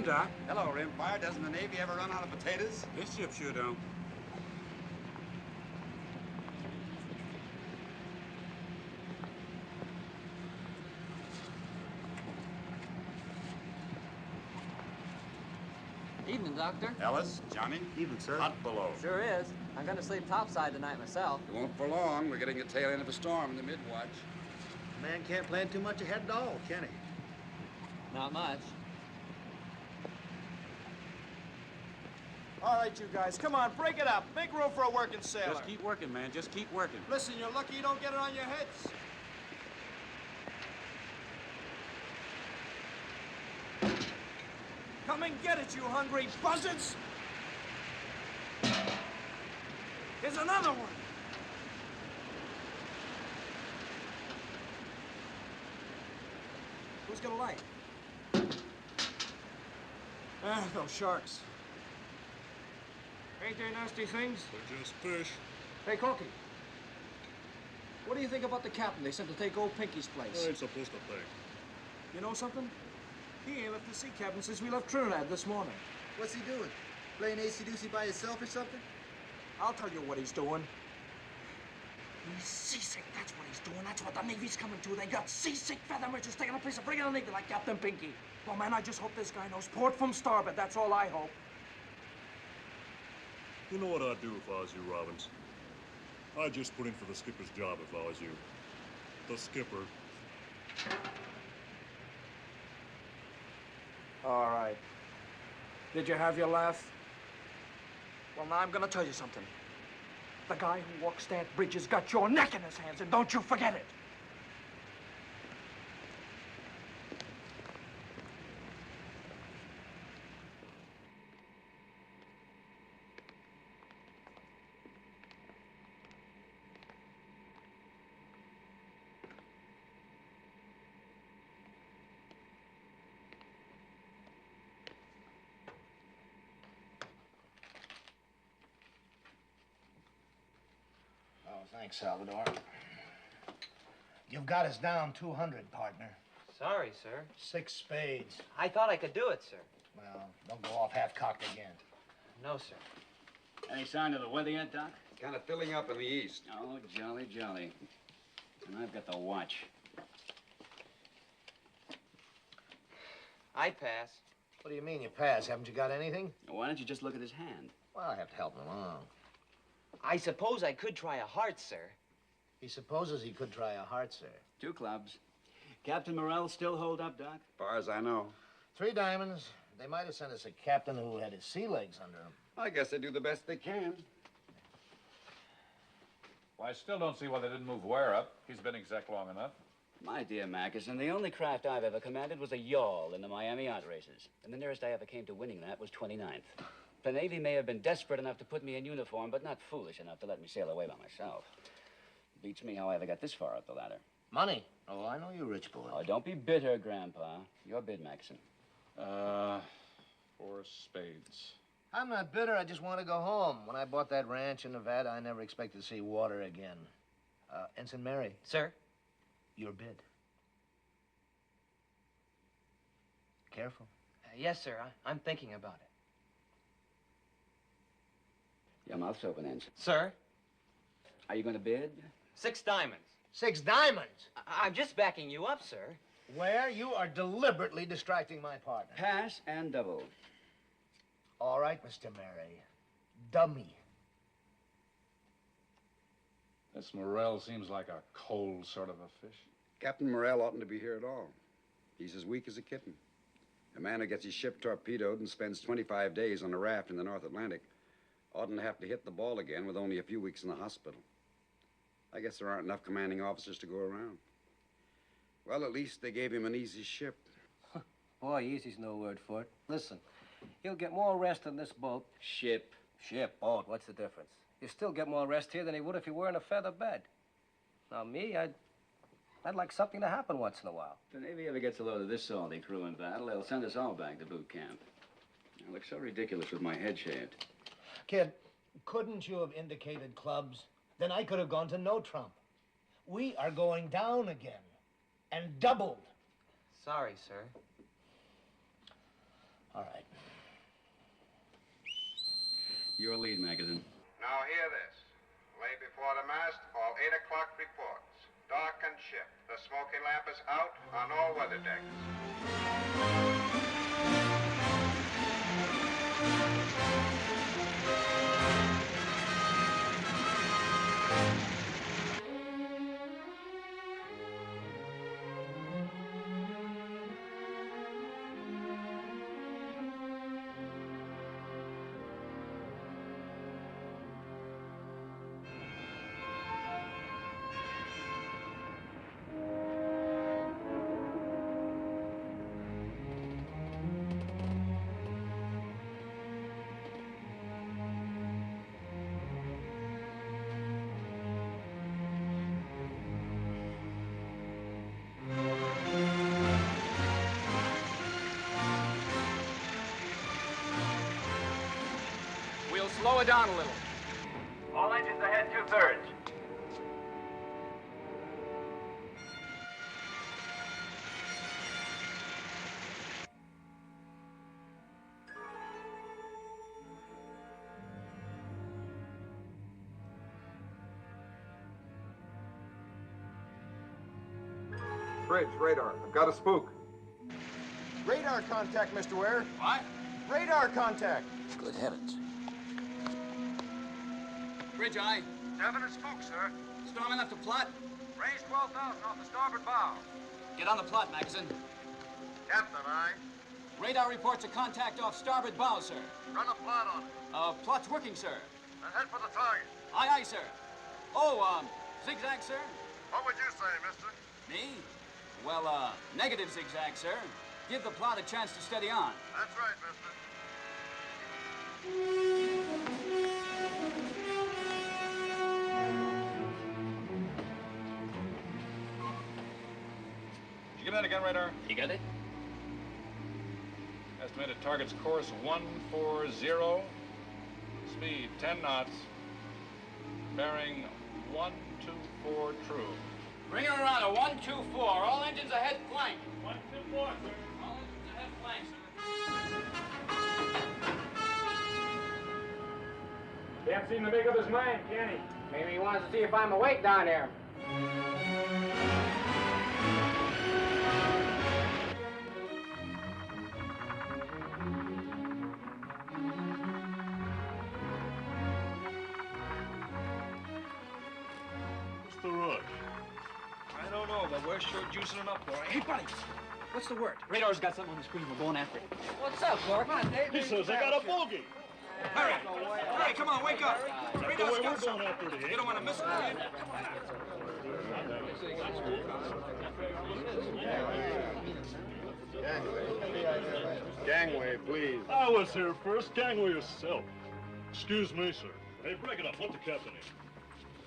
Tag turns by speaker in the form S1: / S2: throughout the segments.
S1: Doc.
S2: Hello, Rimfire. Doesn't the Navy ever run out of potatoes?
S1: This ship sure don't.
S3: Evening, Doctor.
S2: Ellis, Johnny.
S4: Evening, sir.
S2: Hot below.
S3: Sure is. I'm gonna sleep topside tonight myself.
S2: It won't for long. We're getting the tail end of a storm in the mid-watch.
S4: Man can't plan too much ahead at all, can he?
S3: Not much.
S5: All right, you guys, come on, break it up. Make room for a working sailor.
S1: Just keep working, man. Just keep working.
S5: Listen, you're lucky you don't get it on your heads. Come and get it, you hungry buzzards! Here's another one. Who's gonna light? Ah, those sharks. Ain't they nasty things?
S6: They're just fish.
S5: Hey, Corky. What do you think about the captain they sent to take old Pinky's place?
S6: I ain't supposed to think.
S5: You know something? He ain't left the sea cabin since we left Trinidad this morning.
S4: What's he doing? Playing AC-doocy by himself or something?
S5: I'll tell you what he's doing. He's seasick. That's what he's doing. That's what the Navy's coming to. They got seasick feather merchants taking a place of regular Navy like Captain Pinky. Well, man, I just hope this guy knows port from starboard. That's all I hope.
S6: You know what I'd do if I was you, Robbins? I'd just put in for the skipper's job if I was you. The skipper.
S5: All right. Did you have your laugh? Well, now I'm gonna tell you something. The guy who walks that bridge has got your neck in his hands, and don't you forget it.
S4: Thanks, Salvador. You've got us down 200, partner.
S3: Sorry, sir.
S4: 6 spades.
S3: I thought I could do it, sir.
S4: Well, don't go off half-cocked again.
S3: No, sir.
S7: Any sign of the weather yet, Doc?
S2: Kind of filling up in the east.
S7: Oh, jolly, jolly. And I've got the watch.
S3: I'd pass.
S4: What do you mean you pass? Haven't you got anything?
S7: Why don't you just look at his hand?
S4: Well, I have to help him along.
S3: I suppose I could try a heart, sir.
S4: He supposes he could try a heart, sir.
S7: 2 clubs. Captain Murrell still hold up, Doc?
S2: As far as I know.
S4: 3 diamonds. They might have sent us a captain who had his sea legs under him.
S2: I guess they do the best they can.
S8: Well, I still don't see why they didn't move Ware up. He's been exec long enough.
S7: My dear Mackerson, the only craft I've ever commanded was a yawl in the Miami yacht races. And the nearest I ever came to winning that was 29th. The Navy may have been desperate enough to put me in uniform, but not foolish enough to let me sail away by myself. Beats me how I ever got this far up the ladder.
S4: Money? Oh, I know you, rich boy.
S7: Oh, don't be bitter, Grandpa. Your bid, Mackerson.
S8: 4 spades.
S4: I'm not bitter. I just want to go home. When I bought that ranch in Nevada, I never expected to see water again. Ensign Mary.
S3: Sir?
S4: Your bid. Careful.
S3: Yes, sir. I'm thinking about it.
S7: Your mouth's open, Ensign.
S3: Sir?
S7: Are you going to bid?
S3: 6 diamonds.
S4: 6 diamonds?
S3: I'm just backing you up, sir.
S4: Where you are deliberately distracting my partner.
S7: Pass and double.
S4: All right, Mr. Murray. Dummy.
S8: This Murrell seems like a cold sort of a fish.
S2: Captain Murrell oughtn't to be here at all. He's as weak as a kitten. A man who gets his ship torpedoed and spends 25 days on a raft in the North Atlantic oughtn't to have to hit the ball again with only a few weeks in the hospital. I guess there aren't enough commanding officers to go around. Well, at least they gave him an easy ship.
S9: Boy, easy's no word for it. Listen, he'll get more rest on this boat.
S7: Ship.
S9: Ship, boat, what's the difference? He'll still get more rest here than he would if he were in a feather bed. Now, me, I'd like something to happen once in a while.
S7: If the Navy ever gets a load of this salty crew in battle, they'll send us all back to boot camp. I look so ridiculous with my head shaved.
S4: Kid, couldn't you have indicated clubs? Then I could have gone to no trump. We are going down again. And doubled.
S3: Sorry, sir.
S7: All right.
S2: Your lead, Magazine.
S10: Now hear this. Lay before the mast, all 8 o'clock reports. Darkened ship. The smoking lamp is out on all weather decks.
S3: We'll slow it down a little.
S11: All engines ahead 2/3.
S10: Bridge, radar. I've got a spook.
S5: Radar contact, Mr. Ware.
S3: What?
S5: Radar contact.
S7: Good heavens.
S3: Bridge eye.
S10: Definite spook, sir.
S3: Strong enough to plot?
S10: Range 12,000 off the starboard bow.
S3: Get on the plot, Magazine.
S10: Captain, aye.
S3: Radar reports a contact off starboard bow, sir.
S10: Run a plot on it.
S3: Plot's working, sir.
S10: And head for the target.
S3: Aye, aye, sir. Oh, zigzag, sir?
S10: What would you say, mister?
S3: Me? Well, negative zigzag, sir. Give the plot a chance to steady on.
S10: That's right, mister.
S8: Did you get that again, radar?
S7: You got it?
S8: Estimated target's course 140. Speed 10 knots. Bearing 124 true.
S3: Bring her around a 124. All engines ahead flank.
S11: 124, sir.
S3: All engines ahead flank, sir.
S11: Can't seem to make up his mind, can he?
S12: Maybe he wants to see if I'm awake down there.
S6: What's the rush?
S9: I don't know, but we're sure juicing it up for it.
S5: Hey, buddy. What's the word?
S3: Radar's got something on the screen. We're going after it.
S12: What's up, Clark? Come on, Dave.
S6: He says I got a bogey.
S5: Hurry. Hurry, come on, wake up.
S6: That's the way
S5: Radar's
S6: we're
S5: got something.
S6: going after it.
S5: You don't want to miss it, do you?
S10: Gangway, please.
S6: I was here first. Gangway yourself. Excuse me, sir. Hey, break it up. Let the captain in.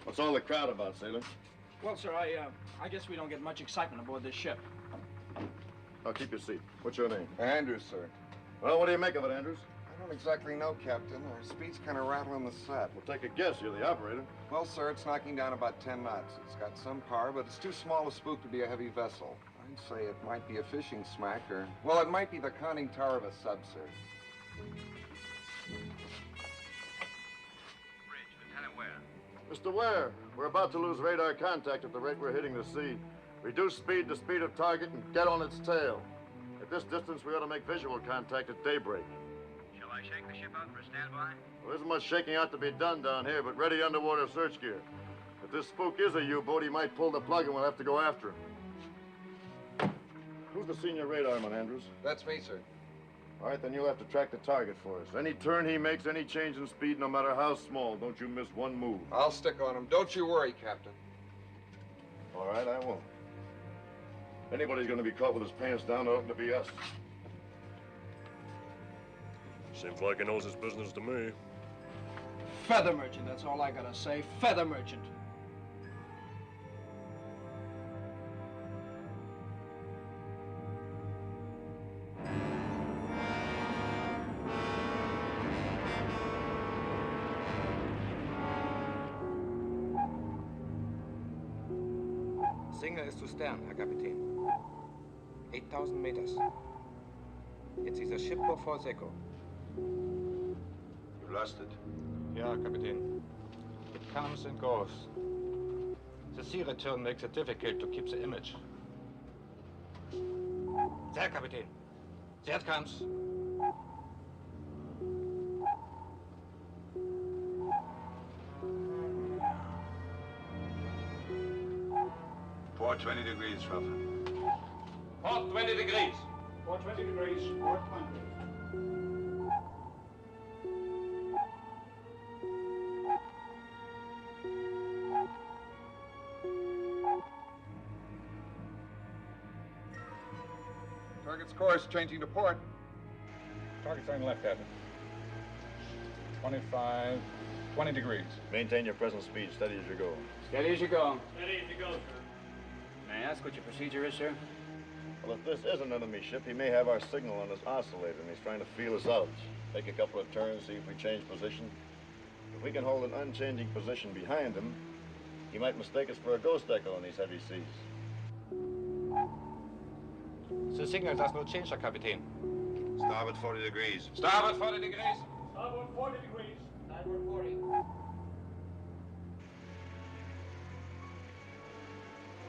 S10: What's all the crowd about, sailor?
S5: Well, sir, I guess we don't get much excitement aboard this ship.
S10: I'll keep your seat. What's your name?
S13: Andrews, sir.
S10: Well, what do you make of it, Andrews?
S13: I don't exactly know, Captain. Our speed's kind of rattling the set.
S10: We'll take a guess. You're the operator.
S13: Well, sir, it's knocking down about 10 knots. It's got some power, but it's too small a spook to be a heavy vessel. I'd say it might be a fishing smack, or... Well, it might be the conning tower of a sub, sir.
S10: Bridge, Lieutenant Ware. Mr. Ware, we're about to lose radar contact at the rate we're hitting the sea. Reduce speed to speed of target and get on its tail. At this distance, we ought to make visual contact at daybreak.
S11: Shall I shake the ship out for a standby?
S10: Well, there isn't much shaking out to be done down here, but ready underwater search gear. If this spook is a U-boat, he might pull the plug and we'll have to go after him. Who's the senior radarman, Andrews?
S13: That's me, sir.
S10: All right, then you'll have to track the target for us. Any turn he makes, any change in speed, no matter how small, don't you miss one move.
S13: I'll stick on him. Don't you worry, Captain.
S10: All right, I won't. Anybody's going to be caught with his pants down, it oughtn't to be us.
S6: Seems like he knows his business to me.
S5: Feather merchant, that's all I gotta say. Feather merchant.
S12: Signal ist zu Stern, Herr Kapitän. 8,000 meters.
S14: It is a ship of false echo.
S13: You lost it.
S14: Yeah, Captain. It comes and goes. The sea return makes it difficult to keep the image. There, Captain. There it comes.
S13: Port 20 degrees, Schwaffer.
S14: Port 20 degrees.
S11: Port 20 degrees. Port 20.
S13: Target's course, changing to port.
S8: Target turning left, Captain. 25, 20 degrees.
S6: Maintain your present speed, steady as you go.
S7: Steady as you go.
S11: Steady as you go, sir.
S7: May I ask what your procedure is, sir?
S6: Well, if this is an enemy ship, he may have our signal on his oscillator, and he's trying to feel us out. Take a couple of turns, see if we change position. If we can hold an unchanging position behind him, he might mistake us for a ghost echo in these heavy seas.
S14: The signal does not change, Captain.
S13: Starboard 40 degrees.
S14: Starboard 40 degrees.
S11: Starboard 40 degrees.
S12: Starboard 40.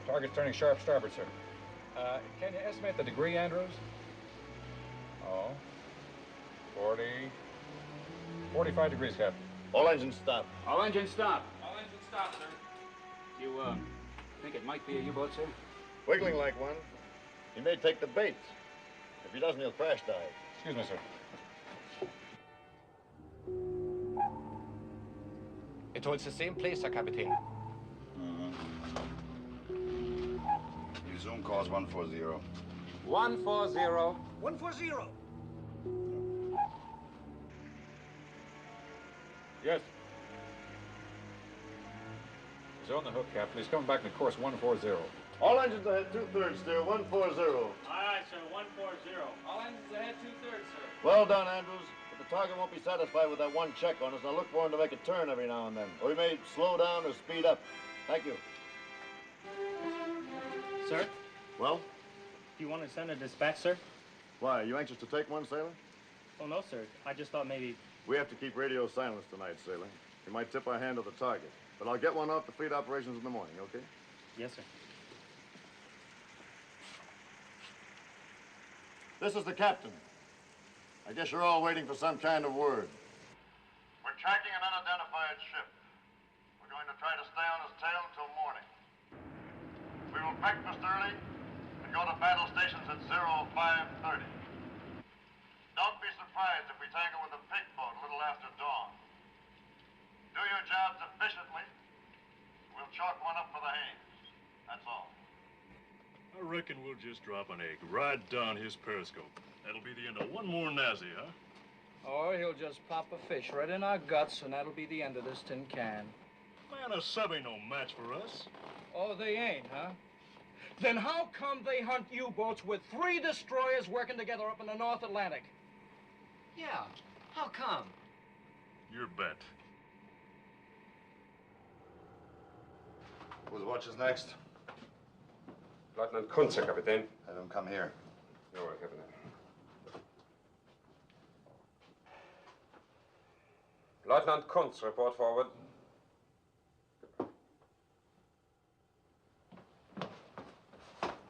S8: Target's turning sharp starboard, sir. Can you estimate the degree, Andrews? Oh, 40, 45 degrees, Captain.
S6: All engines stop.
S7: All engines stop.
S11: All engines stop, sir.
S7: You, think it might be a U-boat, sir?
S6: Wiggling like one. He may take the bait. If he doesn't, he'll crash dive.
S8: Excuse me, sir.
S14: It holds the same place, Captain.
S13: Your zoom calls 140.
S14: 140.
S4: 140.
S8: Yes. He's on the hook, Captain. He's coming back to course 140.
S6: All engines ahead, 2/3 steer, 140.
S11: Aye, sir. 140. All engines ahead, 2/3, sir.
S6: Well done, Andrews. But the target won't be satisfied with that one check on us, and I'll look for him to make a turn every now and then. Or he may slow down or speed up. Thank you.
S15: Sir?
S6: Well?
S15: Do you want to send a dispatch, sir?
S6: Why, are you anxious to take one, sailor?
S15: Oh, no, sir. I just thought maybe...
S6: We have to keep radio silence tonight, sailor. You might tip our hand to the target. But I'll get one off the fleet operations in the morning, okay?
S15: Yes, sir.
S6: This is the captain. I guess you're all waiting for some kind of word.
S10: We're tracking an unidentified ship. We're going to try to stay on his tail until morning. We will breakfast early and go to battle stations at 0530. Don't be surprised if we tangle with a pig boat a little after dawn. Do your jobs efficiently. We'll chalk one up for the Haynes. That's all.
S6: I reckon we'll just drop an egg right down his periscope. That'll be the end of one more Nazi, huh?
S16: Or he'll just pop a fish right in our guts, and that'll be the end of this tin can.
S6: Man, a sub ain't no match for us.
S16: Oh, they ain't, huh? Then how come they hunt U-boats with 3 destroyers working together up in the North Atlantic?
S17: Yeah, how come?
S6: Your bet.
S13: Whose watch is next?
S18: Lieutenant Kunze, Kapitän.
S13: Have him come here.
S18: Jawohl, Kapitän. Lieutenant Kunze, report forward.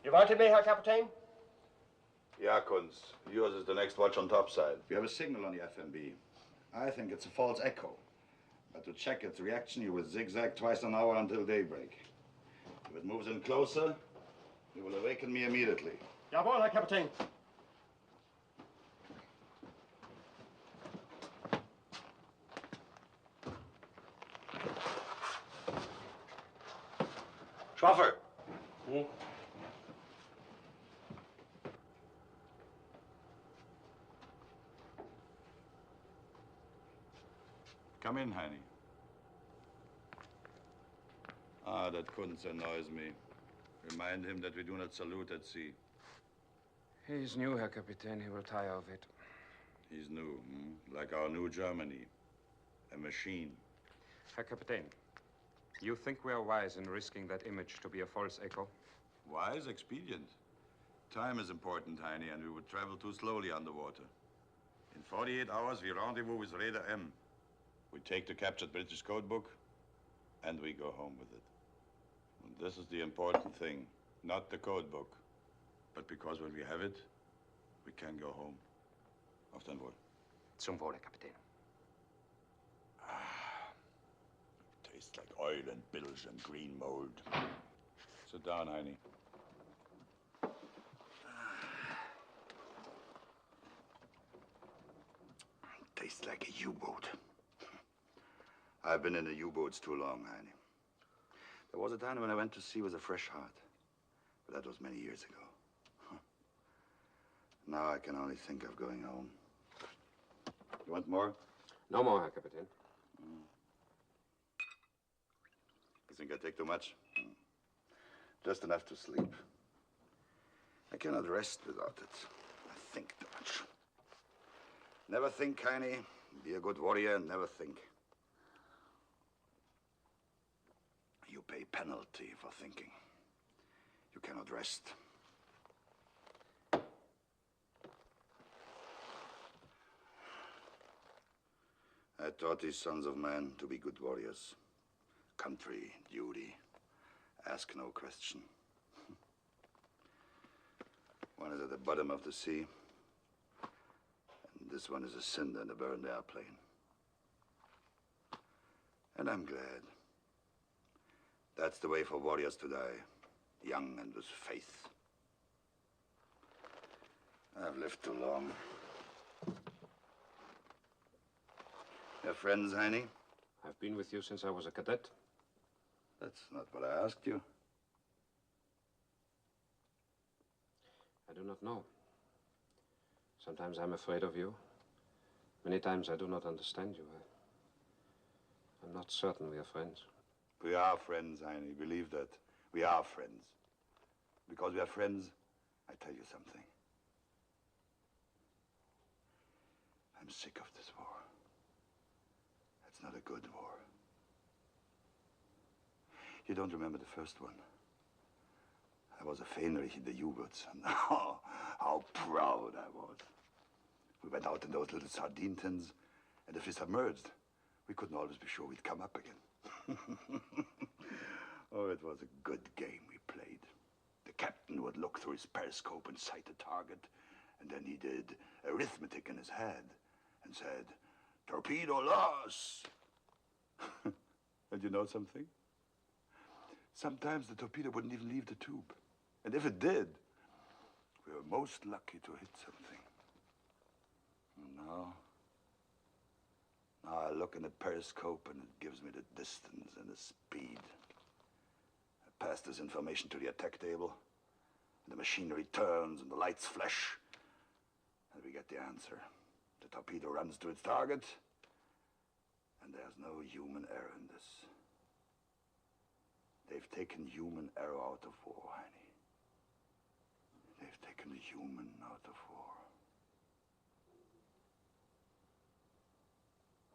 S19: You wanted me, Herr Kapitän?
S13: Yeah, Kunz. Yours is the next watch on topside. We have a signal on the FMB. I think it's a false echo. But to check its reaction, you will zigzag twice an hour until daybreak. If it moves in closer, you will awaken me immediately.
S19: Jawohl, Herr Kapitän.
S13: Schwaffer!
S20: Come in, Heine. Ah, that Kunz annoys me. Remind him that we do not salute at sea.
S18: He's new, Herr Kapitän. He will tire of it.
S20: He's new, like our new Germany. A machine.
S18: Herr Kapitän, you think we are wise in risking that image to be a false echo?
S20: Wise, expedient. Time is important, Heine, and we would travel too slowly underwater. In 48 hours, we rendezvous with Raider M. We take the captured British code book, and we go home with it. And this is the important thing, not the code book, but because when we have it, we can go home. Auf dein Wohl.
S18: Zum Wohle, Kapitän.
S20: Tastes like oil and bilge and green mold. Sit down, Heine.
S13: Tastes like a U-boat. I've been in the U-boats too long, Heine. There was a time when I went to sea with a fresh heart. But that was many years ago. Now I can only think of going home. You want more?
S18: No more, Herr Kapitän.
S13: You think I take too much? Just enough to sleep. I cannot rest without it. I think too much. Never think, Heine. Be a good warrior and never think. You pay penalty for thinking. You cannot rest. I taught these sons of men to be good warriors. Country, duty, ask no question. One is at the bottom of the sea, and this one is a cinder in a burned airplane. And I'm glad. That's the way for warriors to die, young and with faith. I've lived too long. Your friends, Heine?
S18: I've been with you since I was a cadet.
S13: That's not what I asked you.
S18: I do not know. Sometimes I'm afraid of you. Many times I do not understand you. I'm not certain we are friends.
S13: We are friends, Heine. Believe that. We are friends. Because we are friends, I tell you something. I'm sick of this war. It's not a good war. You don't remember the first one. I was a Fähnrich in the U-boats, and how proud I was. We went out in those little sardine tins, and if we submerged, we couldn't always be sure we'd come up again. Oh, it was a good game we played. The captain would look through his periscope and sight a target, and then he did arithmetic in his head and said, "Torpedo loss." And you know something? Sometimes the torpedo wouldn't even leave the tube. And if it did, we were most lucky to hit something. And now I look in the periscope and it gives me the distance and the speed. I pass this information to the attack table, and the machinery turns and the lights flash, and we get the answer. The torpedo runs to its target, and there's no human error in this. They've taken human error out of war, Heine. They've taken the human out of war.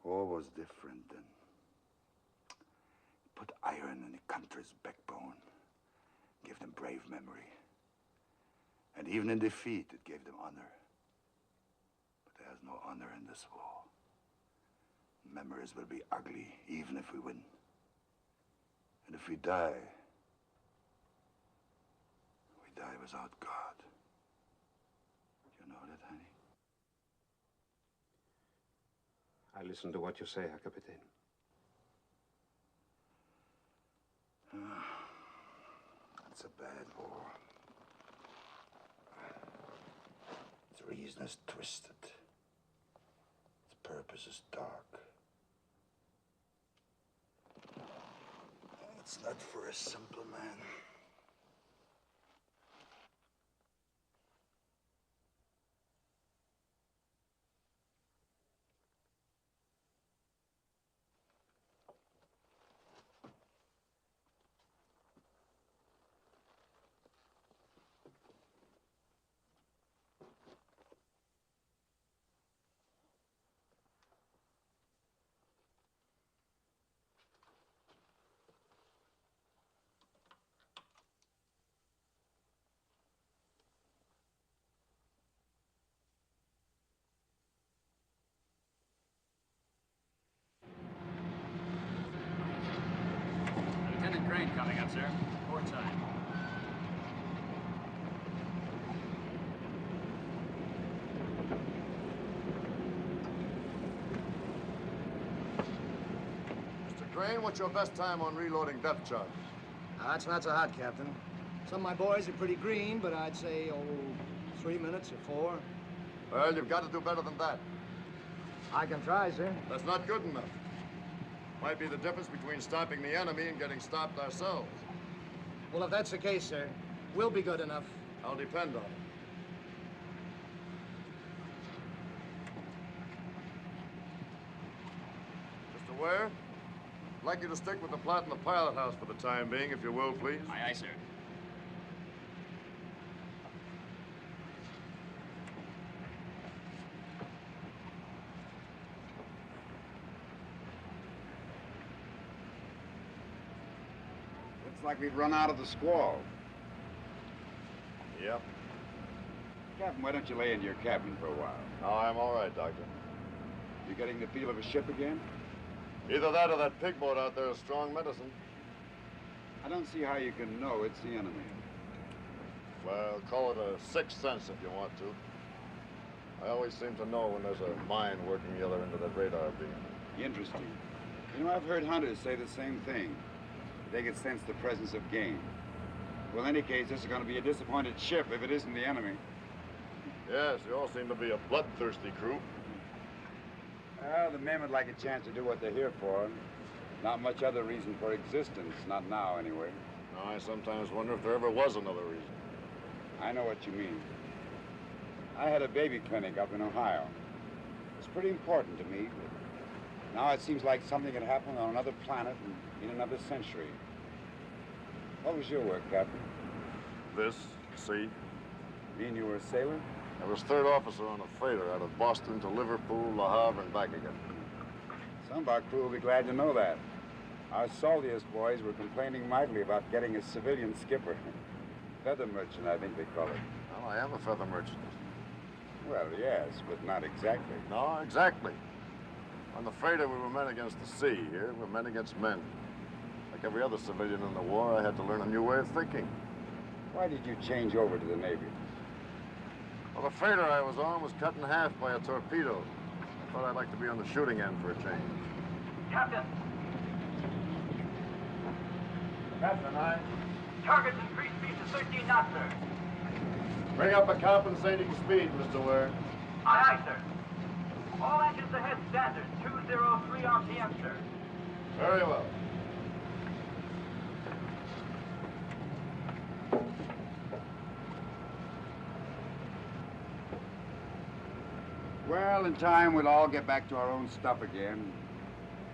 S13: War was different then. It put iron in the country's backbone, gave them brave memory. And even in defeat, it gave them honor. But there's no honor in this war. Memories will be ugly, even if we win. And if we die without God. You know that, honey?
S18: I listen to what you say, Herr Kapitän.
S13: It's a bad war. Its reason is twisted. Its purpose is dark. It's not for a simple man.
S3: time, sir. Port time.
S10: Mr. Crane, what's your best time on reloading depth charges?
S16: That's not so hot, Captain. Some of my boys are pretty green, but I'd say, 3 minutes or 4.
S10: Well, you've got to do better than that.
S16: I can try, sir.
S10: That's not good enough. Might be the difference between stopping the enemy and getting stopped ourselves.
S16: Well, if that's the case, sir, we'll be good enough.
S10: I'll depend on it. Mr. Ware, I'd like you to stick with the plot in the pilot house for the time being, if you will, please.
S3: Aye, aye, sir.
S2: Looks like we've run out of the squall.
S10: Yep.
S2: Captain, why don't you lay into your cabin for a while?
S10: Oh, I'm all right, Doctor.
S2: You getting the feel of a ship again?
S10: Either that or that pig boat out there is strong medicine.
S2: I don't see how you can know it's the enemy.
S10: Well, call it a sixth sense if you want to. I always seem to know when there's a mine working the other end of that radar beam.
S2: Interesting. You know, I've heard hunters say the same thing. They can sense the presence of game. Well, in any case, this is going to be a disappointed ship if it isn't the enemy.
S10: Yes, you all seem to be a bloodthirsty crew.
S2: Well, the men would like a chance to do what they're here for. Not much other reason for existence, not now anyway.
S10: I sometimes wonder if there ever was another reason.
S2: I know what you mean. I had a baby clinic up in Ohio. It's pretty important to me, but now it seems like something had happened on another planet in another century. What was your work, Captain?
S10: This, see?
S2: Mean you were a sailor?
S10: I was third officer on a freighter out of Boston to Liverpool, Le Havre, and back again.
S2: Some of our crew will be glad to know that. Our saltiest boys were complaining mightily about getting a civilian skipper. Feather merchant, I think they call it.
S10: Well, I am a feather merchant.
S2: Well, yes, but not exactly.
S10: No, exactly. On the freighter, we were men against the sea. Here, we're men against men. Like every other civilian in the war, I had to learn a new way of thinking.
S2: Why did you change over to the Navy?
S10: Well, the freighter I was on was cut in half by a torpedo. I thought I'd like to be on the shooting end for a change.
S21: Captain!
S10: Captain,
S21: Target's increased speed to 13 knots, sir.
S10: Bring up a compensating speed, Mr. Ware.
S21: Aye, aye, sir. All engines ahead standard, 203 RPM, sir.
S10: Very well.
S2: Well, in time, we'll all get back to our own stuff again.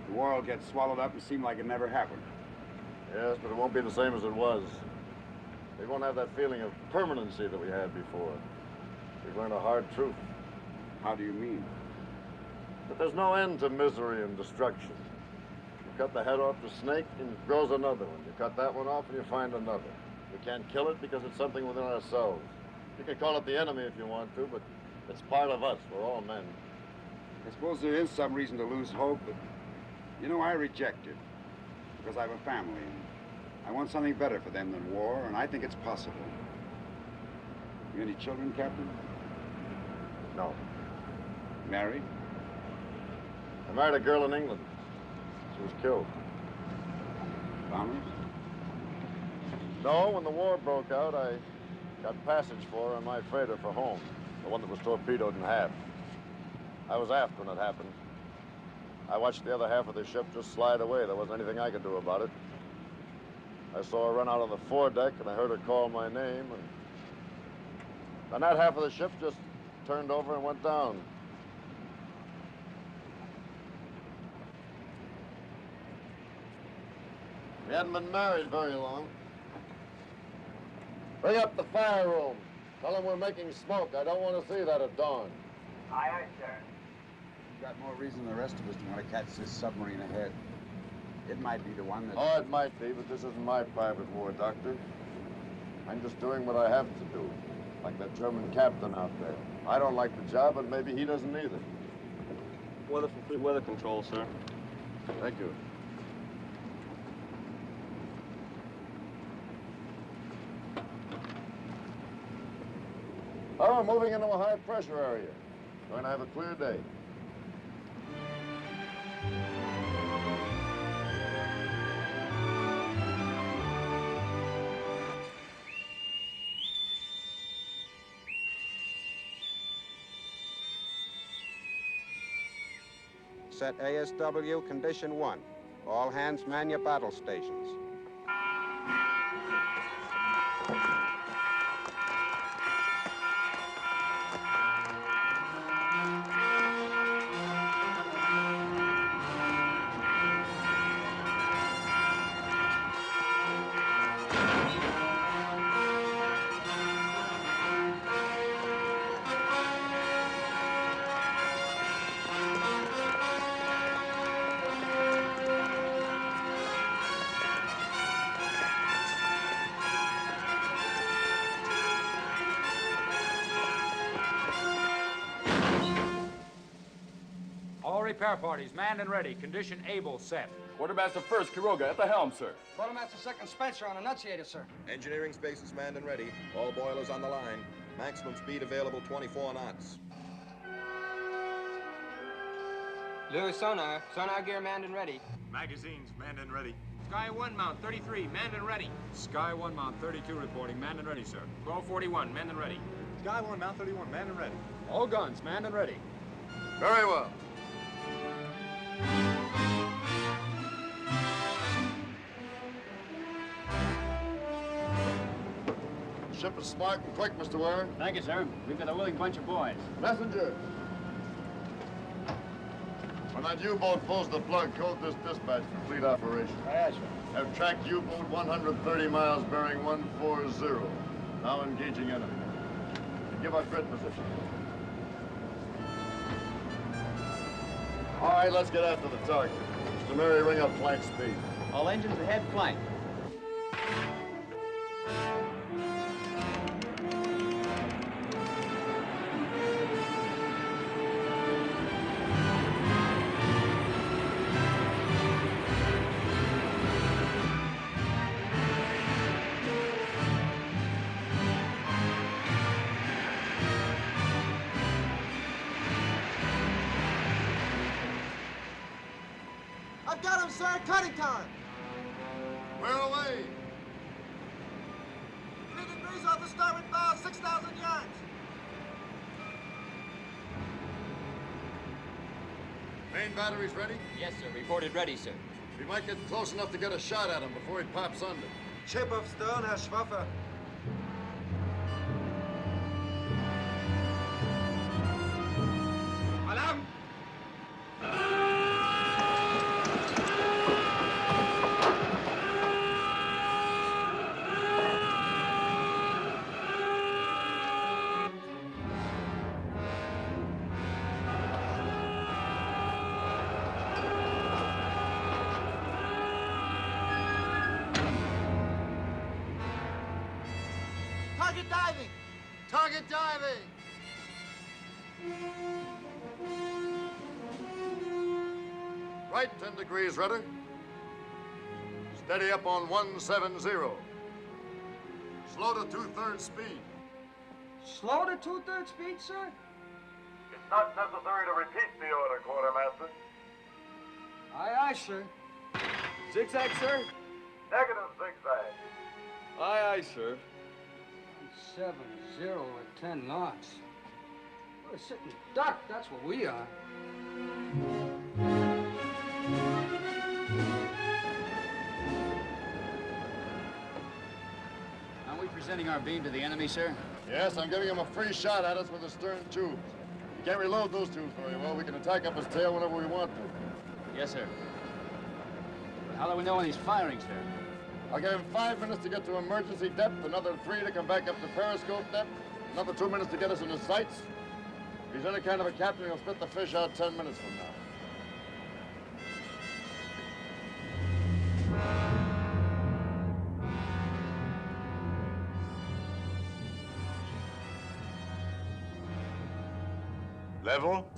S2: The war will get swallowed up and seem like it never happened.
S10: Yes, but it won't be the same as it was. We won't have that feeling of permanency that we had before. We've learned a hard truth.
S2: How do you mean?
S10: That there's no end to misery and destruction. You cut the head off the snake and it grows another one. You cut that one off and you find another. We can't kill it because it's something within ourselves. You can call it the enemy if you want to, but it's part of us. We're all men.
S2: I suppose there is some reason to lose hope, but, you know, I reject it. Because I have a family, and I want something better for them than war, and I think it's possible. You any children, Captain?
S10: No.
S2: Married?
S10: I married a girl in England. She was killed.
S2: Bombers?
S10: No, when the war broke out, I got passage for her on my freighter for home, the one that was torpedoed in half. I was aft when it happened. I watched the other half of the ship just slide away. There wasn't anything I could do about it. I saw her run out on the foredeck, and I heard her call my name, and then that half of the ship just turned over and went down. We hadn't been married very long. Bring up the fire room. Tell them we're making smoke. I don't want to see that at dawn.
S21: Aye, aye, sir.
S2: You've got more reason than the rest of us to want to catch this submarine ahead. It might be the one that...
S10: Oh, it might be, but this isn't my private war, Doctor. I'm just doing what I have to do, like that German captain out there. I don't like the job, and maybe he doesn't either.
S15: Weather from Fleet Weather Control, sir.
S10: Thank you. Oh, we're moving into a high-pressure area. Going to have a clear day.
S1: Set ASW Condition 1. All hands man your battle stations.
S8: All repair parties manned and ready. Condition able set.
S22: Quartermaster first, Quiroga, at the helm, sir.
S9: Quartermaster second, Spencer on annunciator, sir.
S23: Engineering spaces manned and ready. All boilers on the line. Maximum speed available 24 knots.
S12: Lewis sonar. Sonar gear manned and ready.
S23: Magazines manned and ready.
S12: Sky 1 mount 33, manned and ready.
S8: Sky 1 mount 32 reporting. Manned and ready, sir.
S12: 1241, manned and ready.
S23: Sky 1 mount 31, manned and ready.
S8: All guns manned and ready.
S10: Very well. Ship is smart and quick, Mr. Ware.
S3: Thank you, sir. We've got a willing bunch of boys.
S10: Messenger. When that U-boat pulls the plug, code this dispatch for fleet operation.
S3: Aye, sir.
S10: Have tracked U-boat 130 miles bearing 140. Now engaging enemy. Give our grid position. All right, let's get after the target. Mr. Murray, ring up flank speed.
S3: All engines ahead, flank.
S5: I've got him, sir. Cutting time.
S10: Where away?
S5: 3 degrees off the starboard bow, 6,000 yards.
S10: Main batteries ready?
S3: Yes, sir. Reported ready, sir.
S10: We might get close enough to get a shot at him before he pops under.
S5: Chip of stern, Herr Schwaffer.
S12: Alarm!
S5: Target diving. Target diving.
S10: Right 10 degrees rudder. Steady up on 170. Slow to 2/3 speed.
S9: Slow to 2/3 speed, sir?
S10: It's not necessary to repeat the order, Quartermaster.
S9: Aye, aye, sir.
S22: Zigzag, sir?
S10: Negative zigzag.
S22: Aye, aye, sir.
S9: 70 at 10 knots. We're sitting duck, that's what we are.
S3: Are we presenting our beam to the enemy, sir?
S10: Yes, I'm giving him a free shot at us with the stern tubes. You can't reload those tubes very well. We can attack up his tail whenever we want to.
S3: Yes, sir. How do we know when he's firing, sir?
S10: I'll give him 5 minutes to get to emergency depth, another 3 to come back up to periscope depth, another 2 minutes to get us in his sights. If he's any kind of a captain, he'll spit the fish out 10 minutes from now.
S20: Level.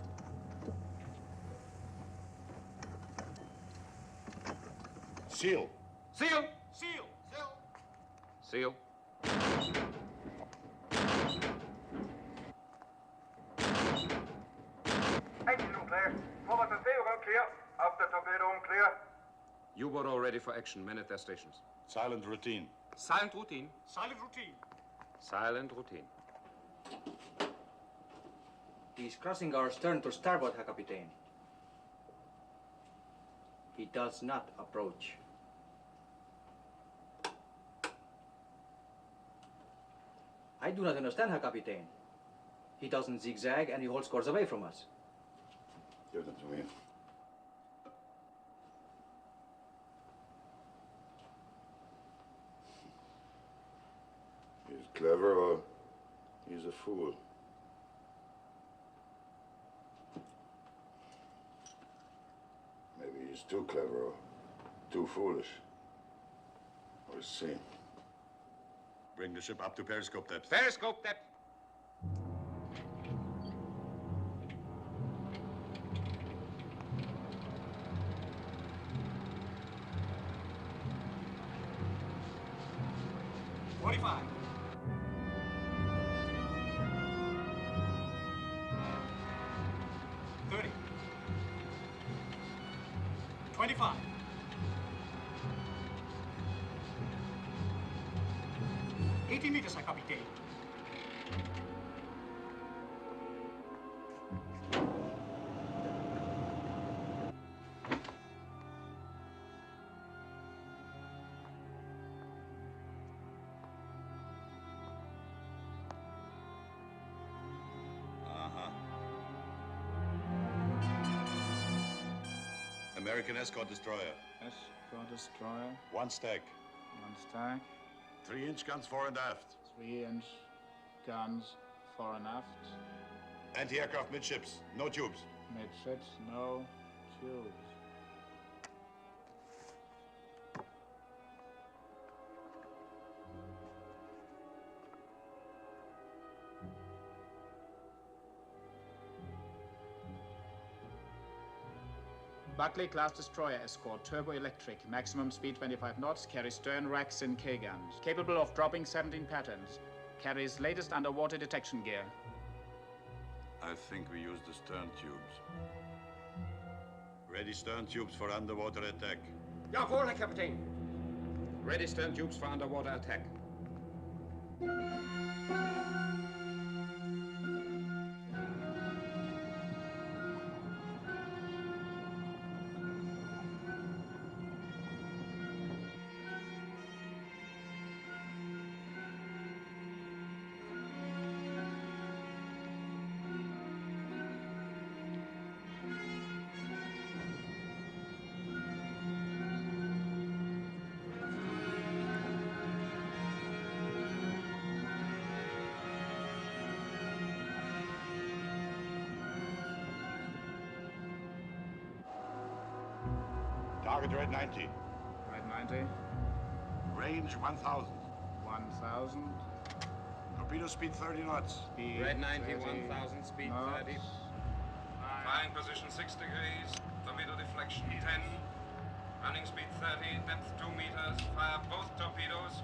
S20: Seal.
S12: Seal! Seal!
S18: Seal.
S21: clear. After torpedo room clear.
S18: U-boat all ready for action. Men at their stations.
S20: Silent routine.
S18: Silent routine.
S11: Silent routine.
S18: Silent routine.
S4: He's crossing our stern to starboard, Herr Kapitän. He does not approach. I do not understand, Herr Kapitän. He doesn't zigzag and he holds course away from us.
S13: Give them to me. He's clever or he's a fool. Maybe he's too clever or too foolish. We'll see.
S20: Bring the ship up to periscope depth.
S18: Periscope depth.
S11: Meters, Herr Kapitän.
S20: American escort destroyer.
S7: Escort destroyer.
S20: One stack.
S7: One stack.
S20: 3-inch guns fore and aft.
S7: 3-inch guns fore and aft.
S20: Anti-aircraft midships. No tubes.
S7: Midships, no tubes. Buckley class destroyer escort, turbo electric, maximum speed 25 knots, carries stern racks and K-guns, capable of dropping 17 patterns, carries latest underwater detection gear.
S20: I think we use the stern tubes. Ready stern tubes for underwater attack.
S18: Jawohl, Herr Kapitän. Ready stern tubes for underwater attack.
S20: Target red 90.
S7: Red 90.
S20: Range 1,000.
S7: 1,000.
S20: Torpedo speed 30 knots.
S7: Speed
S18: Red 90,
S7: 30
S18: 1,000, speed
S7: knots.
S18: 30. Flying position 6 degrees, torpedo deflection 10. Running speed 30, depth 2 meters. Fire both torpedoes.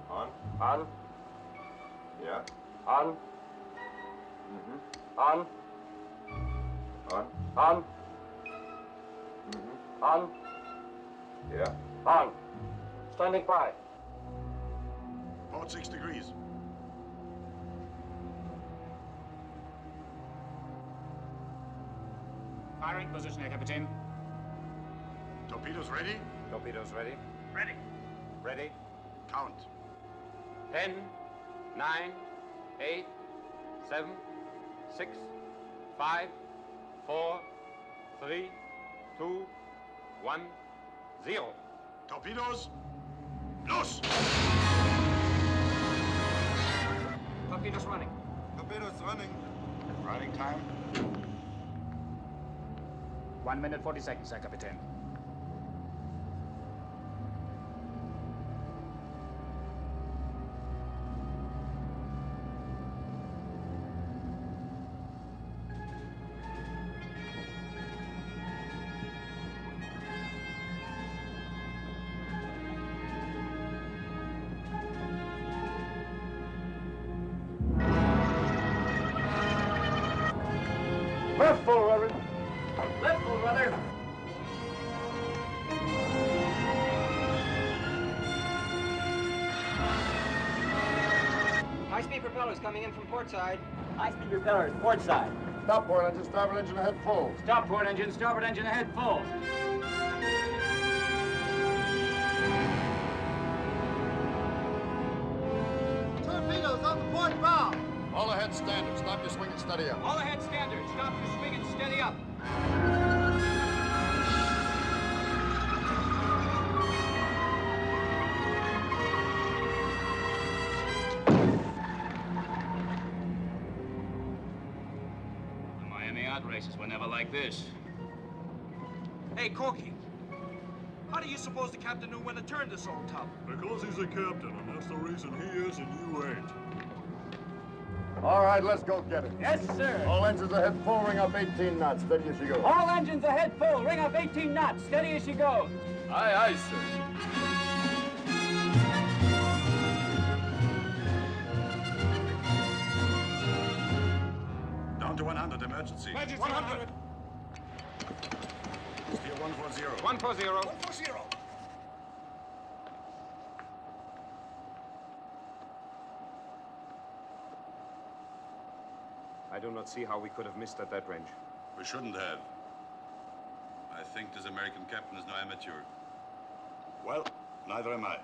S23: On. On. Yeah.
S18: On.
S23: Mm-hmm.
S18: On.
S23: On.
S18: On.
S23: Mm-hmm.
S18: On.
S23: Yeah.
S18: On. Standing by.
S20: Port 6 degrees.
S7: Firing position, Herr Kapitän.
S20: Torpedoes ready?
S18: Torpedoes ready.
S21: Ready.
S18: Ready.
S20: Count.
S18: 10, 9, 8, 7, 6, 5, 4, 3, 2, 1, 0.
S20: Torpedoes, los!
S4: Torpedoes running.
S20: Torpedoes running. Running time.
S7: 1 minute 40 seconds, Herr Kapitän.
S10: Left full,
S12: High-speed propellers coming in from port side.
S21: High-speed propellers, port side.
S10: Stop port engine, starboard engine ahead full.
S3: Stop port engine, starboard engine ahead full.
S10: Torpedoes on the port bow. All ahead standard. Stop your swing and steady up.
S3: All ahead standard. Stop your swing and steady up. The Miami yacht races were never like this.
S5: Hey, Corky. How do you suppose the captain knew when to turn this old tub?
S6: Because he's a captain, and that's the reason he is and you ain't.
S10: All right, let's go get it.
S21: Yes, sir.
S10: All engines ahead full, ring up 18 knots. Steady as you go.
S21: All engines ahead full. Ring up 18 knots. Steady as she goes.
S22: Aye, aye, sir.
S20: Down to 100, emergency.
S5: 100.
S20: Steer 140.
S3: 140.
S5: 140.
S18: I do not see how we could have missed at that range.
S20: We shouldn't have. I think this American captain is no amateur. Well, neither am I.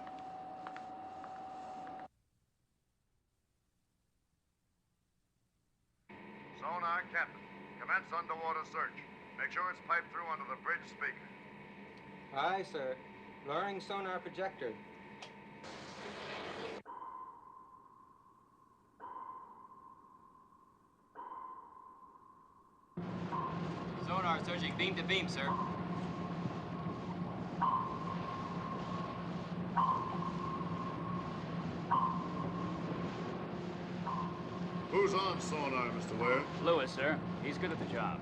S10: Sonar, Captain. Commence underwater search. Make sure it's piped through under the bridge speaker.
S12: Aye, sir. Lowering sonar projector. Sonar searching beam to beam, sir.
S10: Who's on sonar, Mr. Ware?
S3: Lewis, sir. He's good at the job.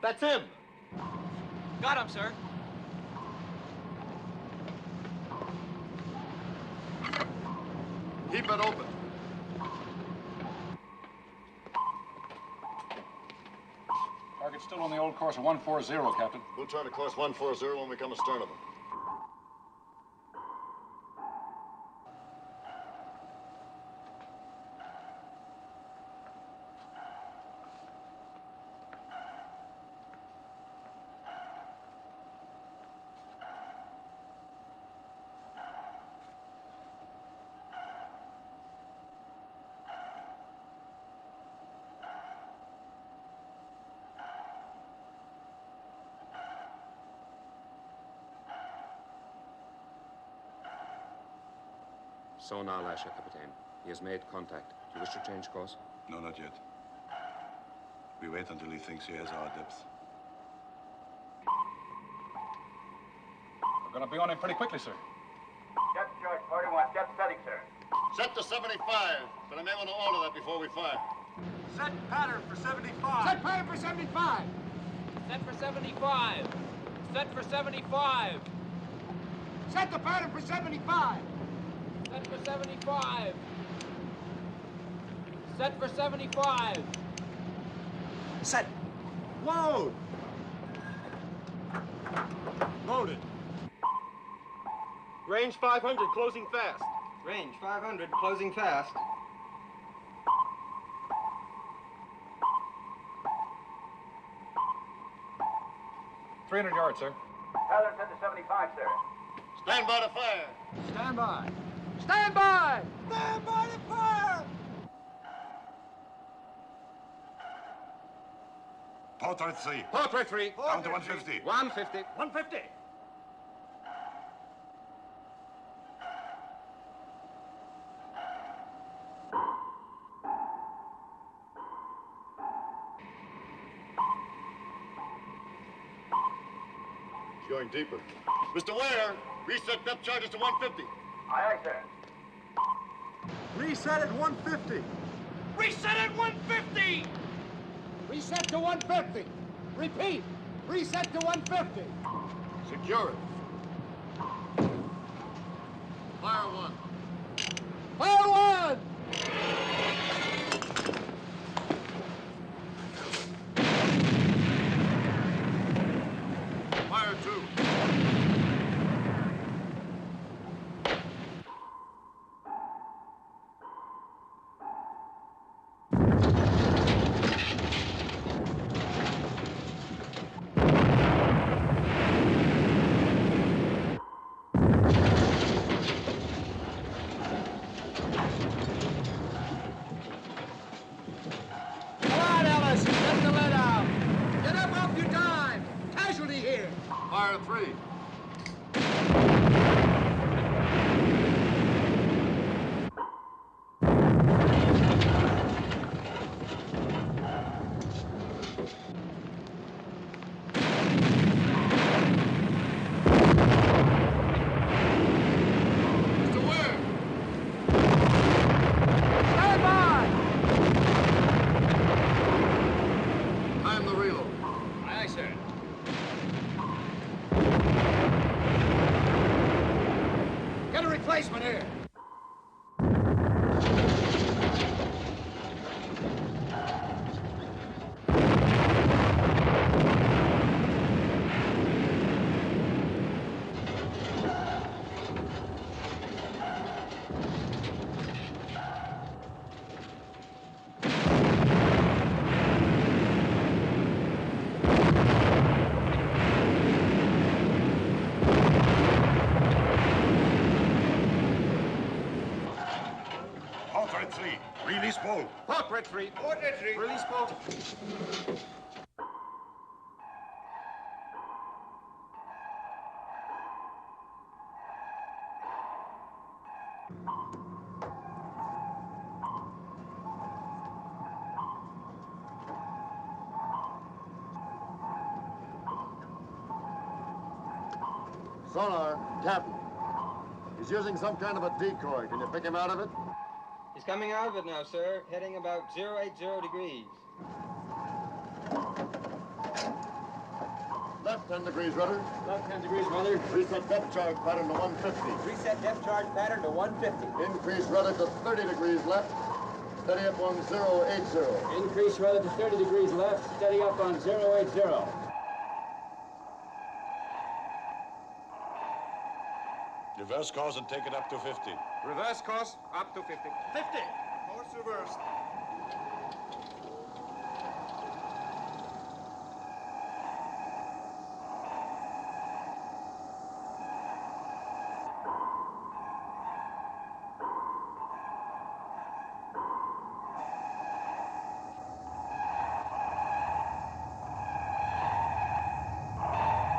S19: That's him.
S12: Got him, sir.
S10: Keep it open.
S8: Target's still on the old course of 140, Captain.
S10: We'll turn to course 140 when we come astern of them.
S18: Sonar lasher, Captain. He has made contact. Do you wish to change course?
S20: No, not yet. We wait until he thinks he has our depth.
S8: We're gonna be on him pretty quickly, sir.
S21: Depth charge 41. Depth setting, sir.
S10: Set to 75, but I may want to alter that before we fire.
S5: Set pattern for 75.
S21: Set pattern for 75.
S12: Set for 75. Set for 75.
S21: Set the pattern for 75.
S12: Set for 75. Set for 75.
S5: Set.
S10: Load!
S19: Loaded. Range 500, closing fast.
S12: Range 500, closing fast.
S8: $300 yards, sir.
S21: Pattern set to 75, sir.
S10: Stand by to fire.
S5: Stand by.
S21: Stand by!
S5: Stand by to fire!
S20: Portrait 3.
S19: Portrait 3.
S20: Down to 150.
S19: 150.
S5: 150.
S10: It's going deeper. Mr. Ware, reset depth charges to 150.
S21: Aye, aye, sir.
S10: Reset at 150.
S5: Reset at 150.
S21: Reset to 150. Repeat. Reset to 150.
S10: Secure it. Fire one.
S2: replacement here.
S20: Portrait 3, release bolt.
S19: Portrait 3.
S23: Portrait 3.
S19: Release bolt.
S10: Sonar, Captain. He's using some kind of a decoy. Can you pick him out of it?
S14: He's coming out of it now, sir. Heading about 080 degrees.
S10: Left 10 degrees, rudder.
S14: Left 10 degrees, rudder.
S10: Reset depth charge pattern to 150.
S14: Reset depth charge pattern to 150.
S10: Increase rudder to 30 degrees left. Steady up on 080.
S12: Increase rudder to 30 degrees left. Steady up on 080.
S20: Reverse course and take it up to 50.
S19: Reverse course, up to 50. 50! Course reversed.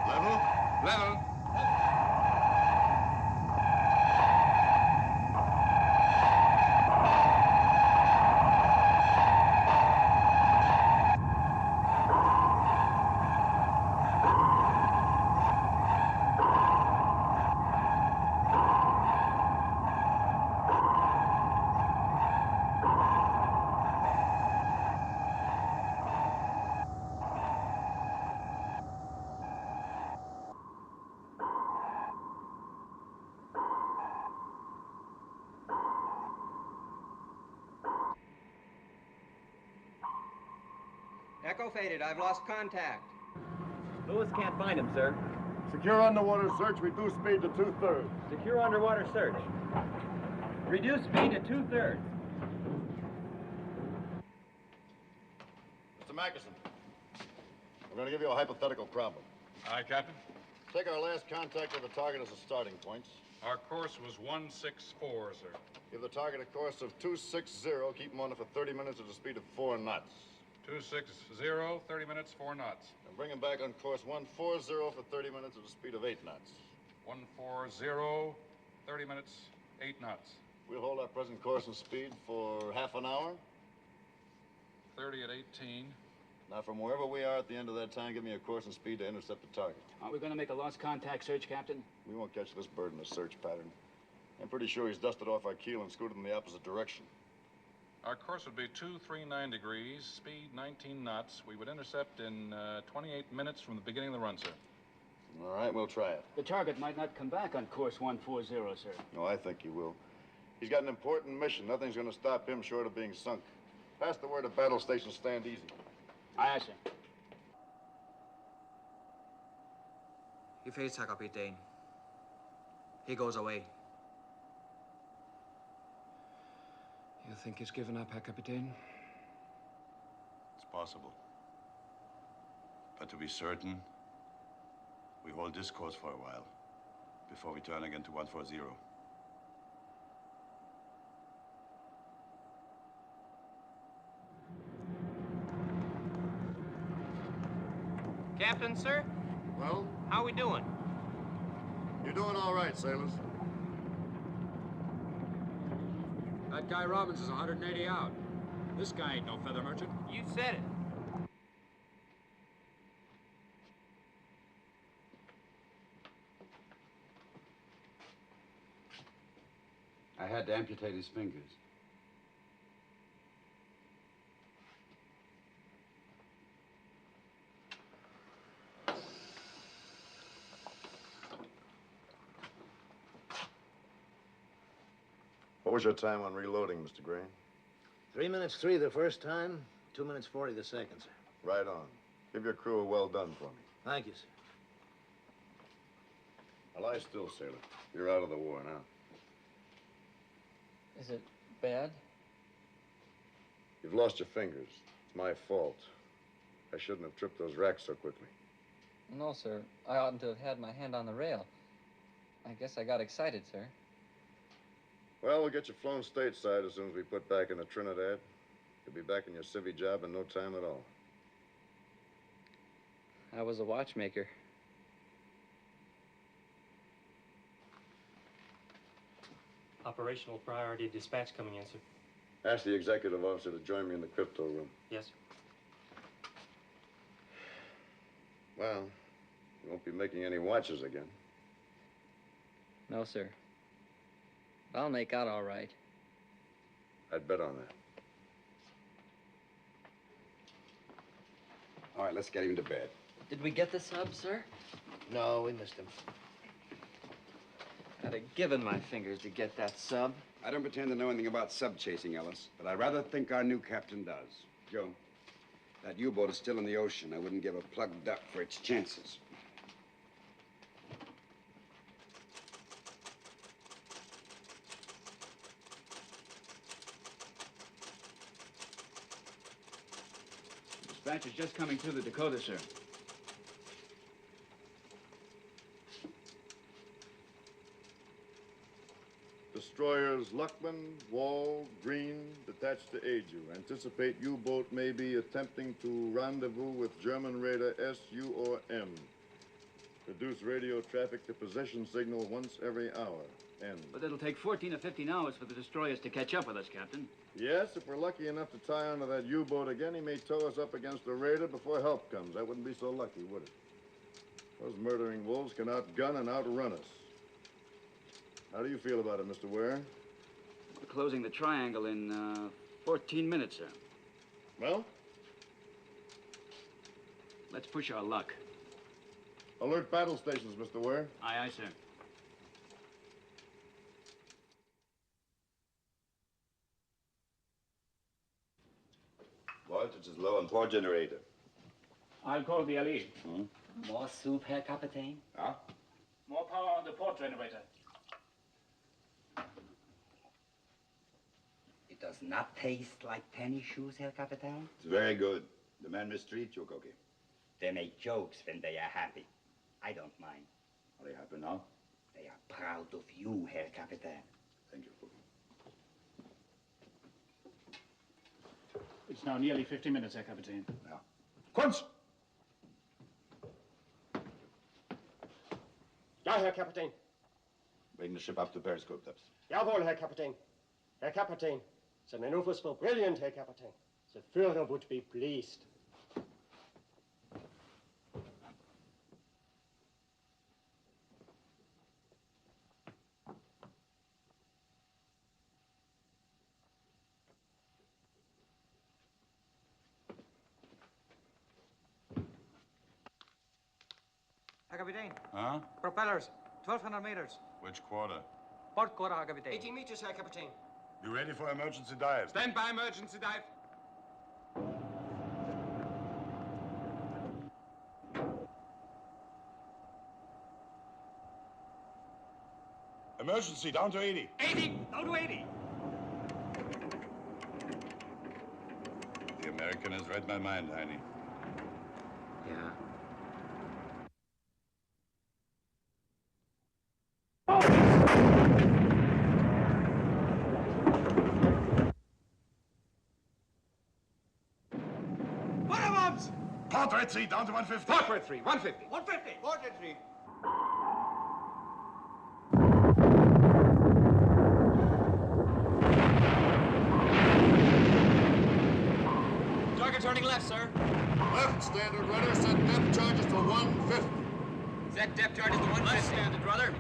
S20: Level?
S19: Level.
S14: Echo faded. I've lost contact.
S16: Lewis can't find him, sir.
S10: Secure underwater search. Reduce speed to 2/3.
S16: Secure underwater search. Reduce speed to 2/3.
S10: Mr. Mackerson, we're going to give you a hypothetical problem.
S8: Aye, Captain.
S10: Take our last contact with the target as a starting point.
S8: Our course was 164, sir.
S10: Give the target a course of 260. Keep him on it for 30 minutes at a speed of 4 knots.
S8: 260, 30 minutes, 4 knots.
S10: And bring him back on course 140 for 30 minutes at a speed of 8 knots.
S8: 140, 30 minutes, 8 knots.
S10: We'll hold our present course and speed for half an hour.
S8: 30 at 18.
S10: Now, from wherever we are at the end of that time, give me a course and speed to intercept the target.
S12: Aren't we going to make a lost contact search, Captain?
S10: We won't catch this bird in a search pattern. I'm pretty sure he's dusted off our keel and scooted in the opposite direction.
S8: Our course would be 239 degrees, speed 19 knots. We would intercept in 28 minutes from the beginning of the run, sir.
S10: All right, we'll try it.
S12: The target might not come back on course 140, sir.
S10: No, I think he will. He's got an important mission. Nothing's going to stop him short of being sunk. Pass the word at battle station, stand easy.
S12: Aye, sir.
S4: He fades, Herr Kapitän. He goes away.
S18: You think he's given up, Herr Kapitän?
S20: It's possible. But to be certain, we hold this course for a while before we turn again to 140.
S12: Captain, sir?
S10: Well?
S12: How we doing?
S10: You're doing all right, sailors.
S8: That guy Robbins is 180 out. This guy ain't no feather merchant.
S12: You said it.
S2: I had to amputate his fingers.
S10: What was your time on reloading, Mr. Gray?
S1: 3 minutes 3 the first time, 2 minutes 40 the second, sir.
S10: Right on. Give your crew a well done for me.
S1: Thank you, sir.
S10: Now lie still, sailor. You're out of the war now.
S15: Is it bad?
S10: You've lost your fingers. It's my fault. I shouldn't have tripped those racks so quickly.
S15: No, sir. I oughtn't to have had my hand on the rail. I guess I got excited, sir.
S10: Well, we'll get you flown stateside as soon as we put back into Trinidad. You'll be back in your civvy job in no time at all.
S15: I was a watchmaker.
S17: Operational priority dispatch coming in, sir.
S10: Ask the executive officer to join me in the crypto room.
S17: Yes, sir.
S10: Well, you won't be making any watches again.
S15: No, sir. I'll make out all right.
S10: I'd bet on that.
S2: All right, let's get him to bed.
S15: Did we get the sub, sir?
S1: No, we missed him.
S15: I'd have given my fingers to get that sub.
S2: I don't pretend to know anything about sub-chasing, Ellis, but I rather think our new captain does. Joe, that U-boat is still in the ocean. I wouldn't give a plugged duck for its chances.
S3: Dispatch is just coming through the Dakota, sir.
S10: Destroyers Luckman, Wall, Green, detached to aid you. Anticipate U-boat may be attempting to rendezvous with German raider SU or M. Reduce radio traffic to position signal once every hour. End.
S3: But it'll take 14 or 15 hours for the destroyers to catch up with us, Captain.
S10: Yes, if we're lucky enough to tie onto that U-boat again, he may tow us up against a raider before help comes. That wouldn't be so lucky, would it? Those murdering wolves can outgun and outrun us. How do you feel about it, Mr. Ware?
S3: We're closing the triangle in 14 minutes, sir.
S10: Well?
S3: Let's push our luck.
S10: Alert battle stations, Mr. Ware.
S3: Aye, aye, sir.
S20: Voltage is low on port generator.
S19: I'll call the LE.
S24: More soup, Herr Kapitän?
S20: Ah?
S19: More power on the port generator.
S24: It does not taste like tennis shoes, Herr Kapitän?
S20: It's very good. The man mistreats you, Cookie.
S24: They make jokes when they are happy. I don't mind.
S20: Are they happy now?
S24: They are proud of you, Herr Kapitän.
S20: Thank you, Cookie.
S19: It's now nearly 50 minutes, Herr Kapitän.
S20: Ja.
S19: Kunz! Ja, Herr Kapitän.
S20: Bring the ship up to periscope depth.
S19: Jawohl, Herr Kapitän. Herr Kapitän, the maneuvers were brilliant, Herr Kapitän. The Führer would be pleased.
S25: Herr Kapitän.
S20: Huh?
S25: Propellers, 1200 meters.
S20: Which quarter?
S25: Port quarter, Herr Kapitän.
S19: 18 meters, Herr Kapitän.
S20: You ready for emergency dive?
S19: Stand by emergency dive.
S20: Emergency, down to 80.
S19: 80, down to 80.
S20: The American has read my mind, Heine.
S24: Yeah.
S20: Port Red 3, down to 150.
S19: Port Red 3, 150.
S25: 150.
S19: Port Red 3.
S3: Target turning left, sir.
S10: Left, standard rudder. Set depth charges to 150.
S3: Set depth charges to 150. Left, standard rudder.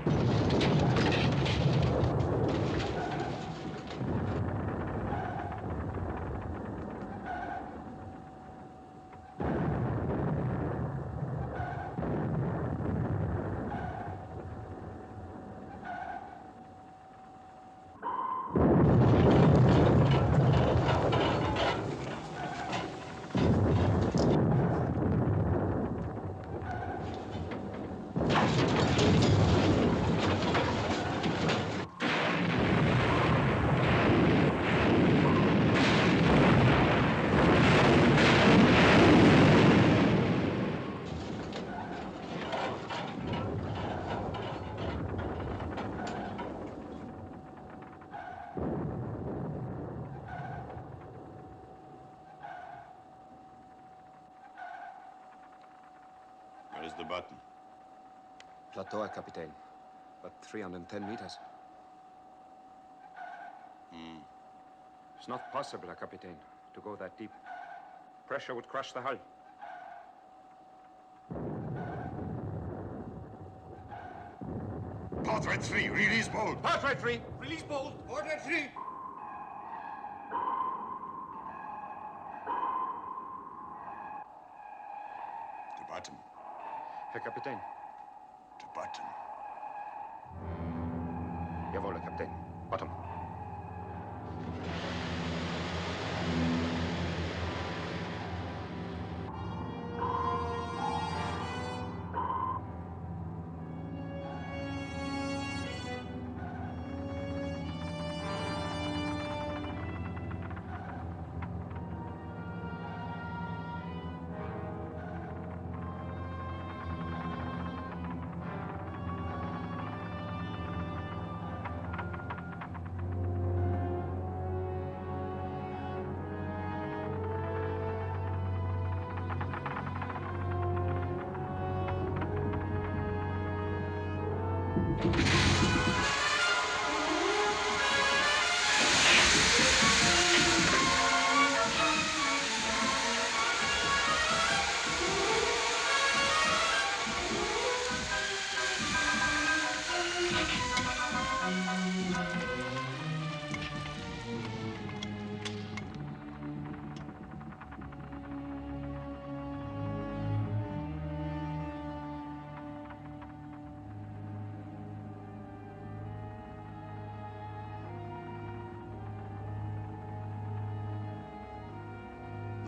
S20: Where's the button?
S18: Plateau, Captain. But 310 meters. It's not possible, Captain, to go that deep. Pressure would crush the hull.
S20: Portrait 3, release bolt.
S18: Portrait 3!
S5: Release bolt. Order 3.
S20: To bottom.
S18: Herr Kapitän.
S20: To bottom.
S18: Jawohl, Herr Kapitän. Bottom.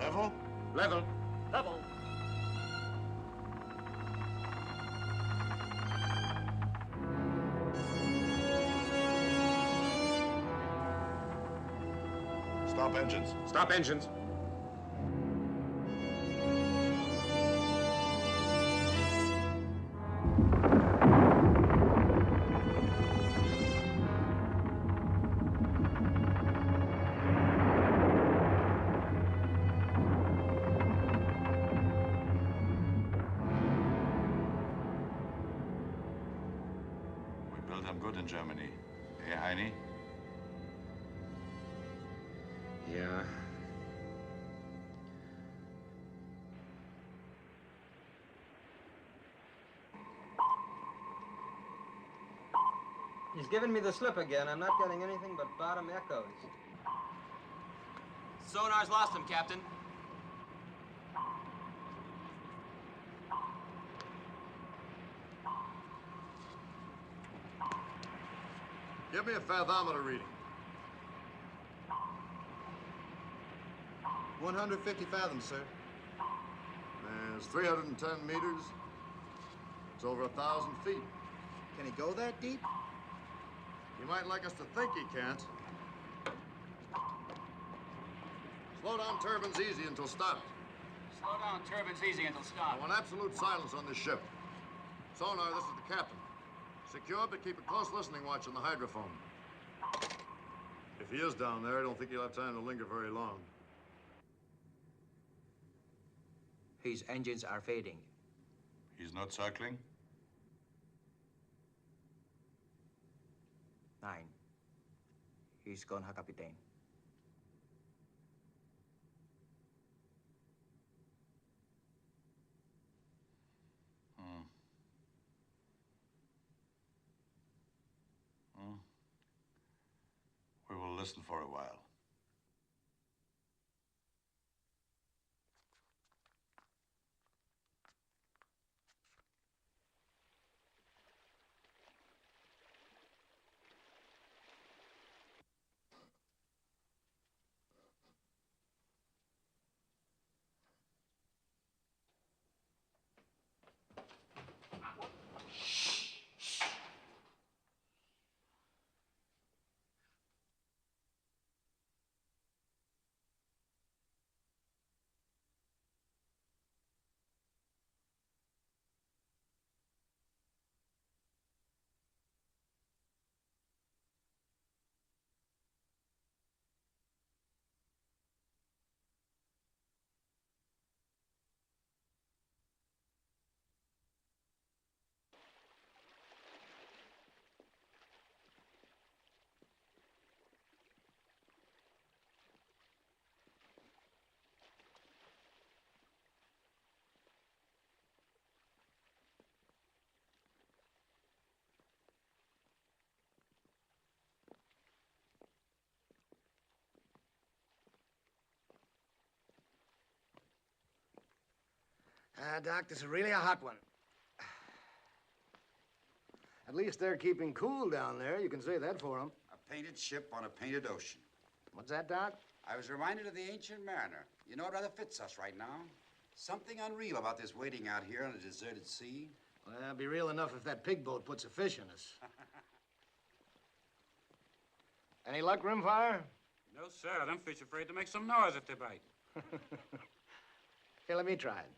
S20: Level?
S18: Level.
S5: Level.
S20: Stop engines.
S18: Stop engines.
S20: We built them good in Germany. Eh, Heine?
S18: Yeah.
S14: He's giving me the slip again. I'm not getting anything but bottom echoes.
S12: Sonar's lost him, Captain.
S10: Give me a fathometer reading.
S1: 150 fathoms, sir.
S10: And it's 310 meters. It's over 1,000 feet.
S1: Can he go that deep?
S10: He might like us to think he can't. Slow down turbines easy until stopped.
S3: Slow down turbines easy until
S10: I
S3: stop.
S10: want absolute silence on this ship. Sonar, this is the captain. Secure, but keep a close listening watch on the hydrophone. If he is down there, I don't think he'll have time to linger very long.
S4: His engines are fading.
S20: He's not circling?
S4: 9. He's gone, Herr Kapitän.
S20: We will listen for a while.
S1: Doc, this is really a hot one. At least they're keeping cool down there. You can say that for them.
S2: A painted ship on a painted ocean.
S1: What's that, Doc?
S2: I was reminded of the ancient mariner. You know, it rather fits us right now. Something unreal about this waiting out here on a deserted sea.
S1: Well, it'll be real enough if that pig boat puts a fish in us. Any luck, Rimfire?
S8: No, sir. Them fish afraid to make some noise if they bite.
S1: Here, let me try it.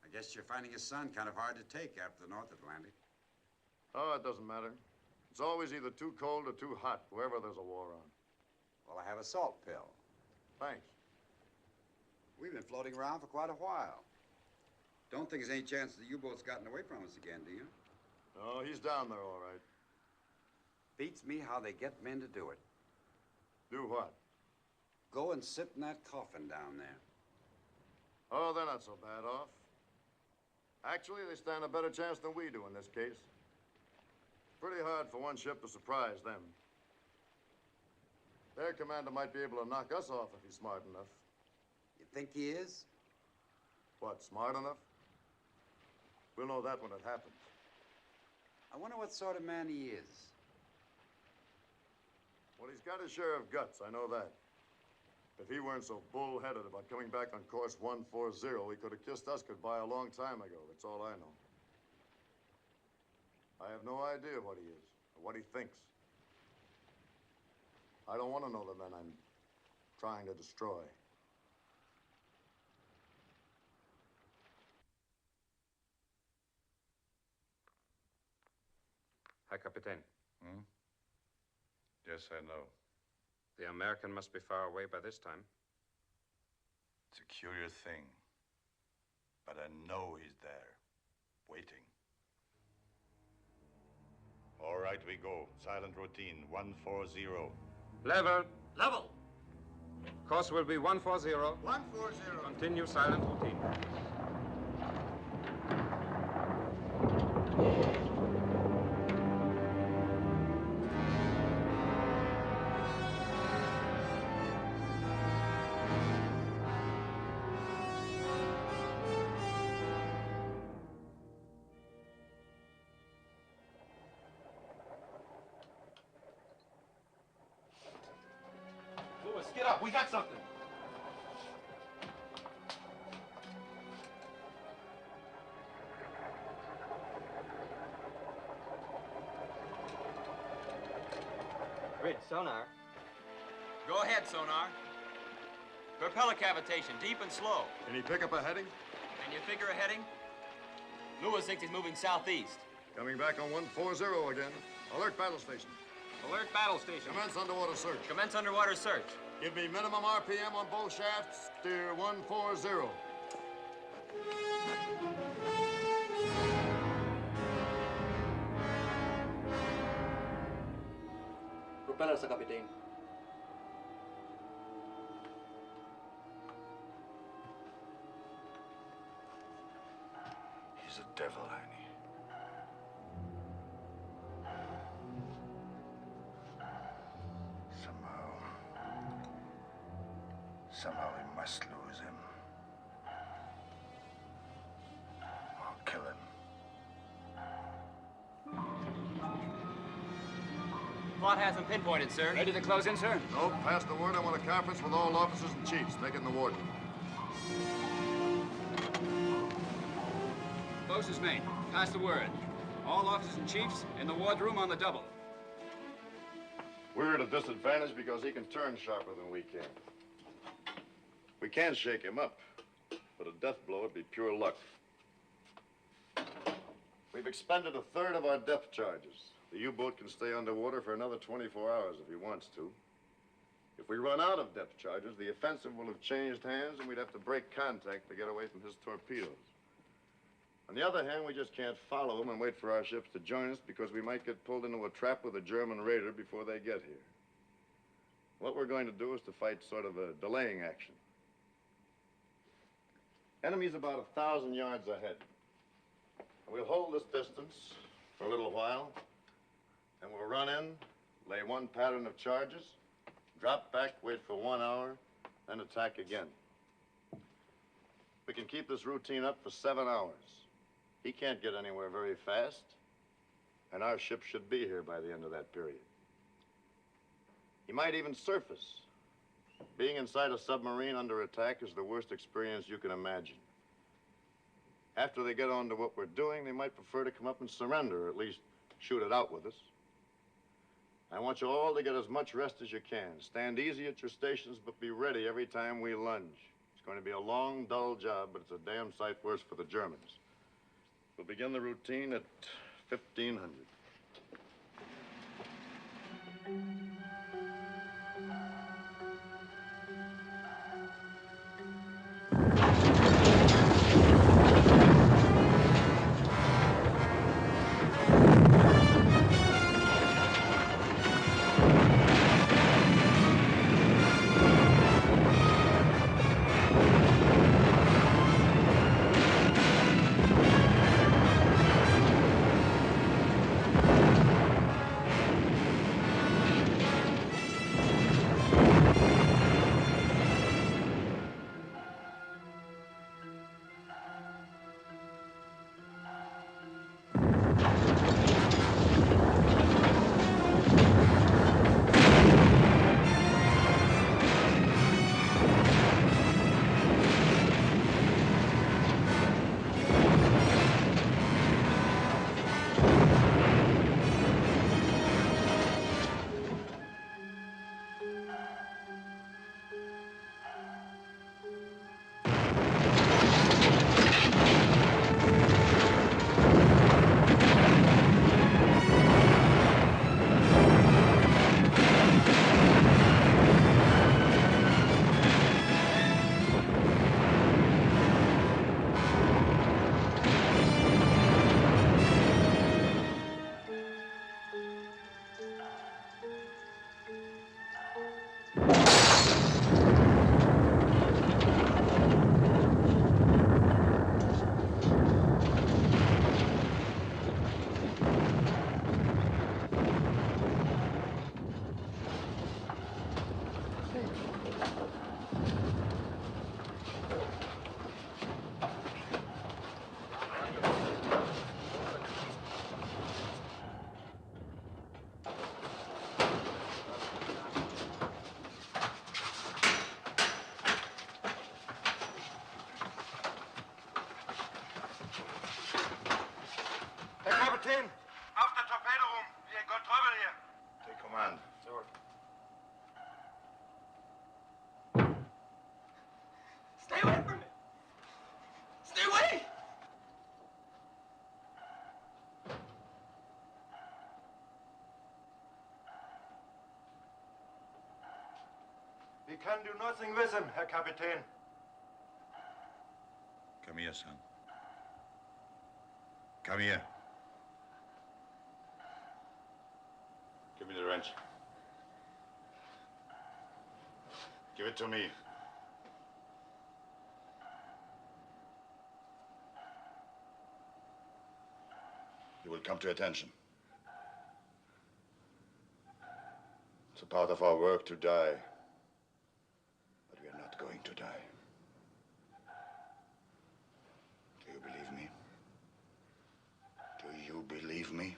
S2: I guess you're finding his son kind of hard to take after the North Atlantic.
S10: Oh, it doesn't matter. It's always either too cold or too hot, wherever there's a war on.
S2: Well, I have a salt pill.
S10: Thanks.
S2: We've been floating around for quite a while. Don't think there's any chance the U-boat's gotten away from us again, do you?
S10: No, he's down there all right.
S2: Beats me how they get men to do it.
S10: Do what?
S2: Go and sit in that coffin down there.
S10: Oh, they're not so bad off. Actually, they stand a better chance than we do in this case. It's pretty hard for one ship to surprise them. Their commander might be able to knock us off if he's smart enough.
S2: You think he is?
S10: What, smart enough? We'll know that when it happens.
S2: I wonder what sort of man he is.
S10: Well, he's got his share of guts, I know that. If he weren't so bull-headed about coming back on course 140, he could have kissed us goodbye a long time ago. That's all I know. I have no idea what he is or what he thinks. I don't want to know the men I'm trying to destroy.
S18: Herr Kapitän.
S8: Hmm? Yes, I know.
S18: The American must be far away by this time.
S20: It's a curious thing. But I know he's there, waiting. All right, we go. Silent routine, 140.
S18: Level.
S5: Level.
S18: Course will be 140.
S10: 140.
S18: Continue silent routine.
S16: Lewis, get up. We got something.
S14: Grid, sonar.
S12: Go ahead, sonar. Propeller cavitation, deep and slow.
S10: Can he pick up a heading?
S12: Can you figure a heading? Lewis thinks he's moving southeast.
S10: Coming back on 140 again. Alert battle station.
S12: Alert battle station.
S10: Commence underwater search.
S12: Commence underwater search.
S10: Give me minimum RPM on both shafts. Steer 140.
S4: Propeller sa Kapitän.
S20: careful, Heine. Somehow we must lose him. Or kill him.
S3: Plot hasn't pinpointed, sir. Ready to close in, sir?
S10: Nope, pass the word. I want a conference with all officers and chiefs, taking the warden.
S3: Closest mate, pass the word. All officers and chiefs in the wardroom on the double.
S10: We're at a disadvantage because he can turn sharper than we can. We can shake him up, but a death blow would be pure luck. We've expended a third of our depth charges. The U-boat can stay underwater for another 24 hours if he wants to. If we run out of depth charges, the offensive will have changed hands and we'd have to break contact to get away from his torpedoes. On the other hand, we just can't follow him and wait for our ships to join us because we might get pulled into a trap with a German raider before they get here. What we're going to do is to fight sort of a delaying action. Enemy's about 1,000 yards ahead. We'll hold this distance for a little while, and we'll run in, lay one pattern of charges, drop back, wait for 1 hour, then attack again. We can keep this routine up for 7 hours. He can't get anywhere very fast, and our ship should be here by the end of that period. He might even surface. Being inside a submarine under attack is the worst experience you can imagine. After they get on to what we're doing, they might prefer to come up and surrender, or at least shoot it out with us. I want you all to get as much rest as you can. Stand easy at your stations, but be ready every time we lunge. It's going to be a long, dull job, but it's a damn sight worse for the Germans. We'll begin the routine at 1500.
S21: Kapitän! Auf der Torpedorum! Wir in Kontrolle hier!
S10: Take command.
S21: Sir. Stay away from me! Stay away!
S10: We can do nothing with him, Herr Kapitän.
S20: Come here, son. Come here. Give me the wrench. Give it to me. You will come to attention. It's a part of our work to die. But we are not going to die. Do you believe me? Do you believe me?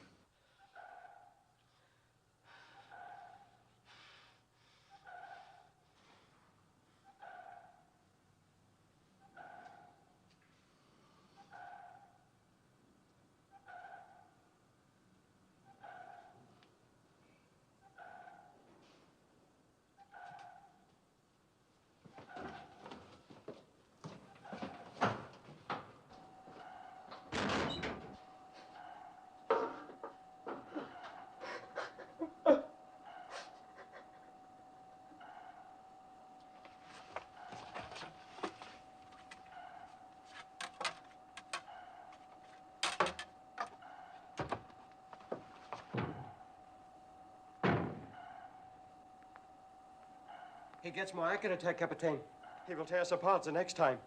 S19: He gets more accurate, Herr Kapitän. He will tear us apart the next time.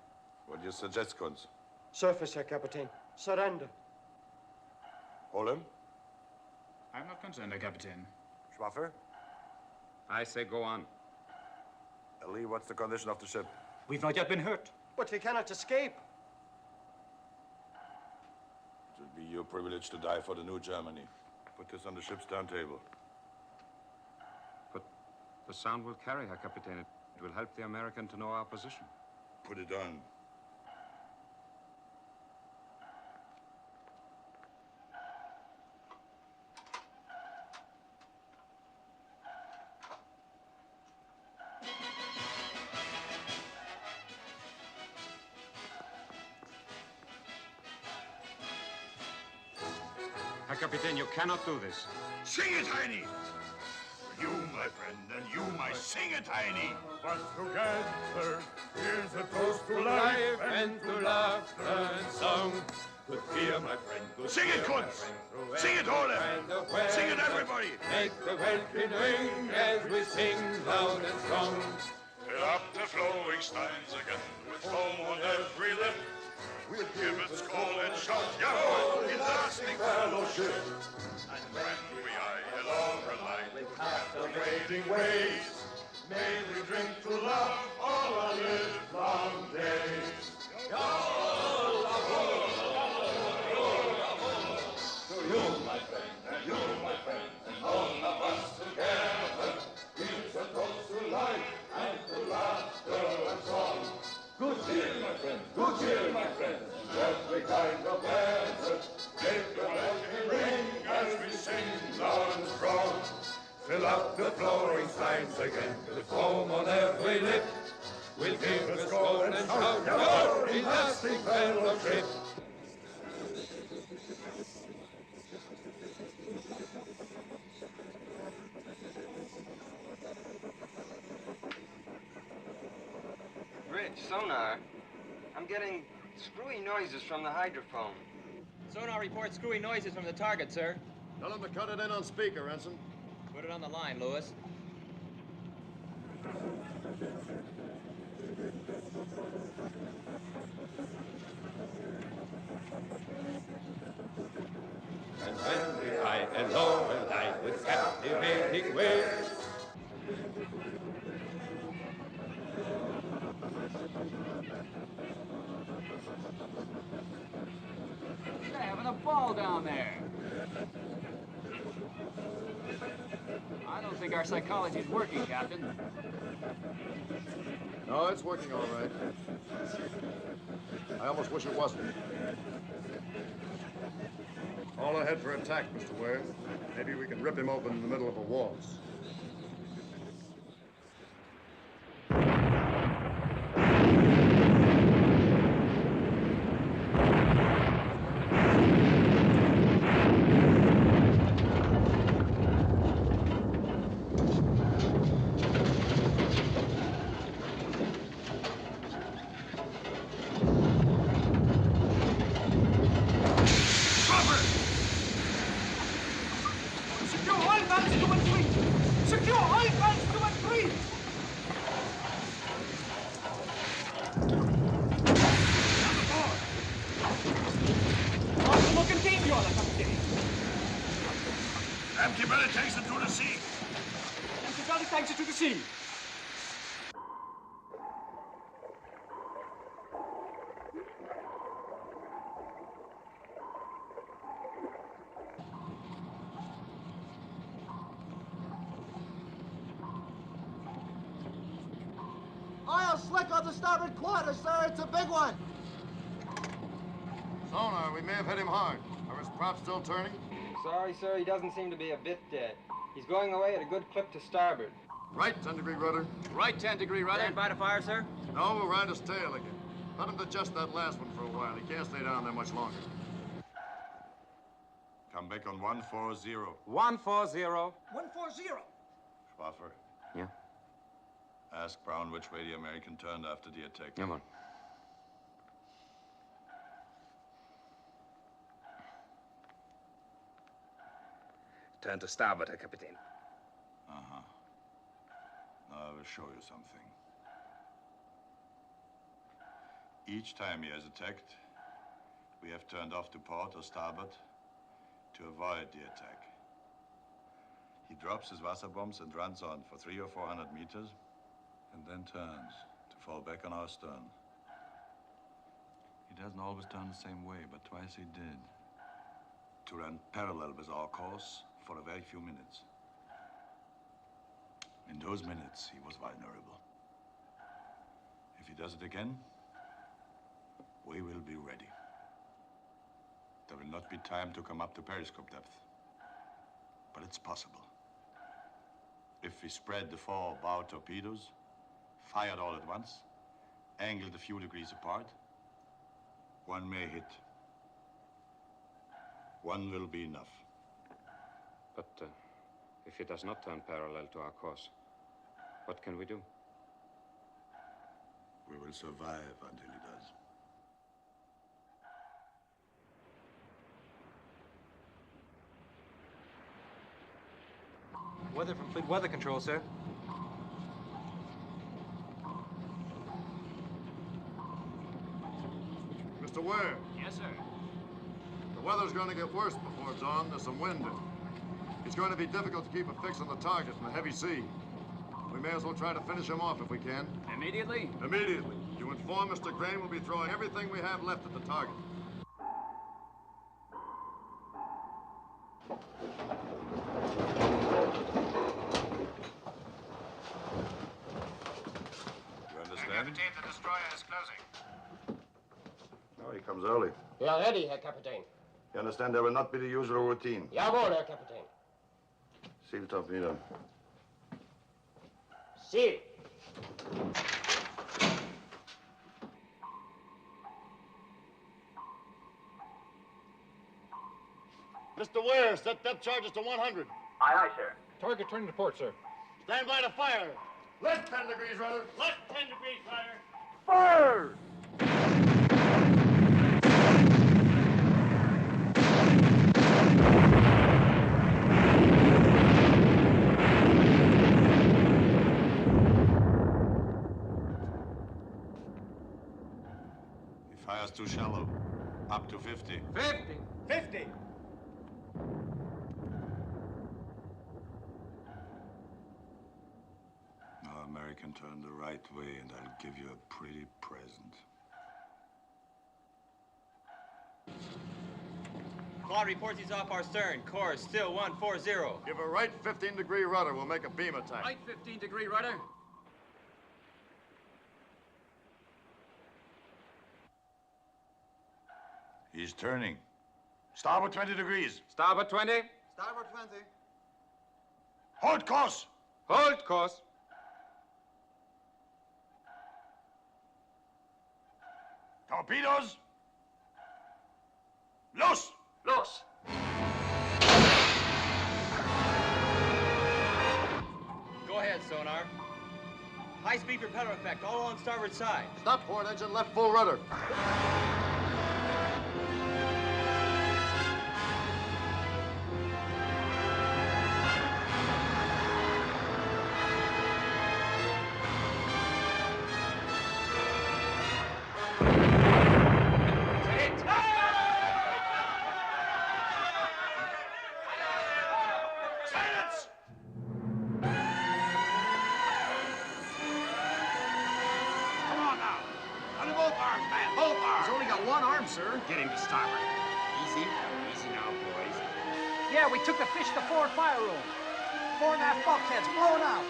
S20: What do you suggest, Kunz?
S19: Surface, Herr Kapitän. Surrender.
S20: Hold him.
S8: I'm not concerned, Herr Kapitän.
S20: Schwaffer?
S18: I say go on.
S20: Lee, what's the condition of the ship?
S8: We've not yet been hurt.
S19: But we cannot escape.
S20: It will be your privilege to die for the new Germany. Put this on the ship's turntable.
S18: But the sound will carry, Herr Kapitän. It will help the American to know our position.
S20: Put it on.
S18: Herr Kapitän, you cannot do this.
S20: Sing it, Heine! You, my friend, and you, my sing it, Heine!
S22: But together, here's a toast to life and to laughter and song. Good cheer, my friend, good
S20: Sing it,
S22: cheer, my
S20: Kunz!
S22: friend,
S20: Sing it, Ole!
S22: and
S20: Sing it, everybody!
S22: Make the welkin ring as we sing loud and strong.
S20: Fill up the flowing steins again with foam on every lip. We'll give it call and shout, Jawohl, in lasting fellowship. And when we eye along the line with captivating ways, may we drink to love all our livelong days. Jawohl, jawohl, jawohl, jawohl. To you, my friend, and you, my friend, and all of us together, here's a toast to life and to laughter and song. Good cheer, my friend, good cheer, my friend, every kind of weather. Make the welkin ring as we sing loud and strong. Fill up the flowing steins again with foam on every lip. We'll give a score and shout, Jawohl, in lasting fellowship.
S14: Rich, sonar. I'm getting screwy noises from the hydrophone.
S12: Sonar reports screwy noises from the target, sir.
S10: Tell him to cut it in on speaker, Ensign.
S12: Put it on the line, Lewis.
S22: And when we high and low and light with captivating ways,
S3: They're having a ball down there. I don't think our psychology is working, Captain.
S10: No, it's working all right. I almost wish it wasn't. All ahead for attack, Mr. Ware. Maybe we can rip him open in the middle of a waltz.
S5: Your whole man's coming sweet.
S22: Empty belly takes it to the sea.
S5: Empty belly takes it to the sea.
S6: Oil slick on the starboard quarter, sir. It's a big one.
S10: Sonar, we may have hit him hard. Are his props still turning?
S14: Sorry, sir, he doesn't seem to be a bit dead. He's going away at a good clip to starboard.
S10: Right 10-degree rudder.
S12: Right 10-degree rudder.
S14: Stand by to fire, sir.
S10: No, we'll ride his tail again. Let him adjust that last one for a while. He can't stay down there much longer.
S20: Come back on 140.
S12: 140.
S5: 140.
S20: Schwaffer.
S18: Yeah?
S20: Ask Brown which way the American turned after the attack.
S18: Come on.
S7: Turn to starboard, Herr Kapitän.
S20: Uh-huh. Now I will show you something. Each time he has attacked, we have turned off to port or starboard to avoid the attack. He drops his Wasser bombs and runs on for 300 or 400 meters, and then turns to fall back on our stern. He doesn't always turn the same way, but twice he did. To run parallel with our course for a very few minutes. In those minutes, he was vulnerable. If he does it again, we will be ready. There will not be time to come up to periscope depth, but it's possible. If we spread the 4 bow torpedoes, fired all at once, angled a few degrees apart, one may hit. One will be enough.
S18: But if he does not turn parallel to our course, what can we do?
S20: We will survive until he does.
S25: Weather from Fleet Weather Control, sir.
S10: Mr. Ware.
S3: Yes, sir.
S10: The weather's going to get worse before dawn. There's some wind in it. It's going to be difficult to keep a fix on the target in the heavy sea. We may as well try to finish him off if we can.
S3: Immediately?
S10: Immediately. You inform Mr. Crane we'll be throwing everything we have left at the target.
S20: You understand?
S12: Captain, the destroyer is closing.
S20: Oh, he comes early.
S19: We are ready, Herr Kapitän.
S20: You understand there will not be the usual routine.
S19: Jawohl, Herr Kapitän.
S20: Seal torpedo.
S19: Seal.
S10: Mr. Ware, set depth charges to 100.
S21: Aye, aye, sir.
S8: Target turning to port, sir.
S10: Stand by to fire. Left 10 degrees, rudder. Left 10 degrees, fire.
S21: Fire!
S20: He fires too shallow. Up to 50.
S5: 50. 50.
S20: Now, American, turn the right way, and I'll give you a pretty present.
S12: Quad reports he's off our stern. Course still 140.
S10: Give a right 15-degree rudder. We'll make a beam attack.
S12: Right 15-degree rudder.
S20: He's turning. Starboard 20 degrees.
S12: Starboard 20.
S6: Starboard 20.
S20: Hold course.
S12: Hold course.
S20: Torpedoes. Los.
S21: Los.
S12: Go ahead, sonar. High-speed propeller effect, all on starboard side.
S10: Stop port engine, left full rudder.
S12: sir. Get him to starboard. Easy. Easy now, boys.
S5: Yeah, we took the fish to forward fire room. 4.5 bulkheads blown out.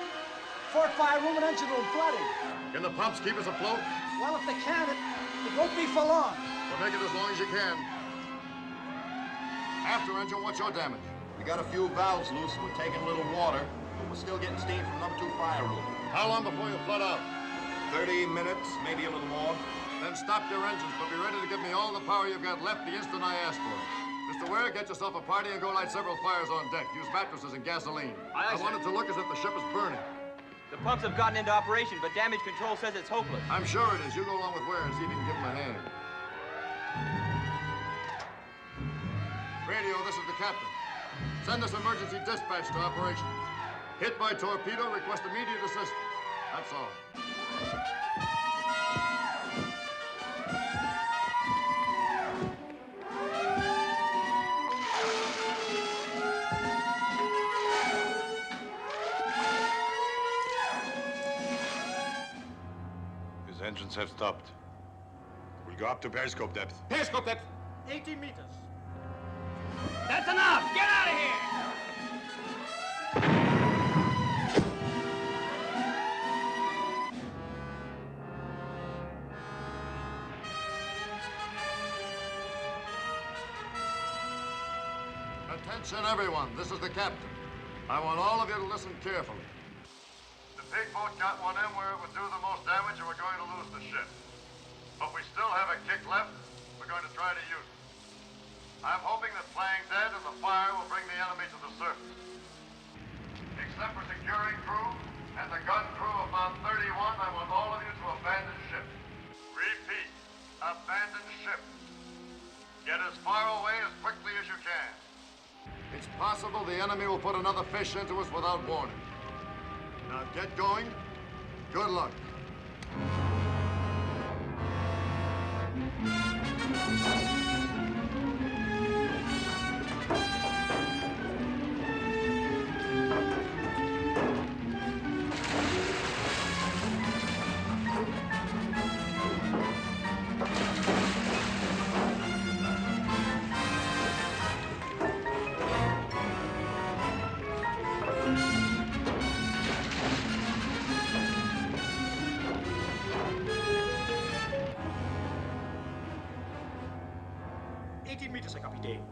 S5: Forward fire room and engine room flooding.
S10: Can the pumps keep us afloat?
S5: Well, if they can, it won't be for long.
S10: Well, make it as long as you can. After engine, what's your damage?
S9: We got a few valves loose. We're taking a little water, but we're still getting steam from number 2 fire room.
S10: How long before you flood out?
S9: 30 minutes, maybe a little more.
S10: Then stop your engines, but be ready to give me all the power you've got left the instant I ask for it. Mr. Ware, get yourself a party and go light several fires on deck. Use mattresses and gasoline.
S12: Aye,
S10: I
S12: sir.
S10: want it to look as if the ship is burning.
S12: The pumps have gotten into operation, but damage control says it's hopeless.
S10: I'm sure it is. You go along with Ware and see if you can give him a hand. Radio, this is the captain. Send us emergency dispatch to operations. Hit by torpedo, request immediate assistance. That's all.
S20: His engines have stopped. We'll go up to periscope depth.
S9: Periscope depth.
S5: 18 meters.
S3: That's enough! Get out of here!
S10: Attention, everyone. This is the captain. I want all of you to listen carefully. The big boat got one in where it would do the most damage, and we're going to lose the ship. But we still have a kick left. We're going to try to use it. I'm hoping that playing dead and the fire will bring the enemy to the surface. Except for securing crew and the gun crew of Mount 31, I want all of you to abandon ship. Repeat, abandon ship. Get as far away as quickly as you can. It's possible the enemy will put another fish into us without warning. Now get going. Good luck.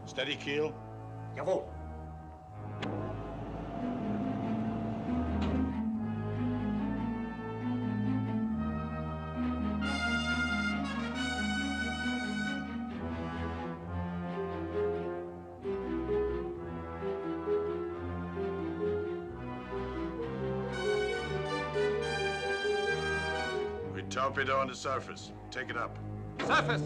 S20: Steady keel.
S19: Jawohl.
S20: We torpedo on the surface. Take it up.
S12: Surface!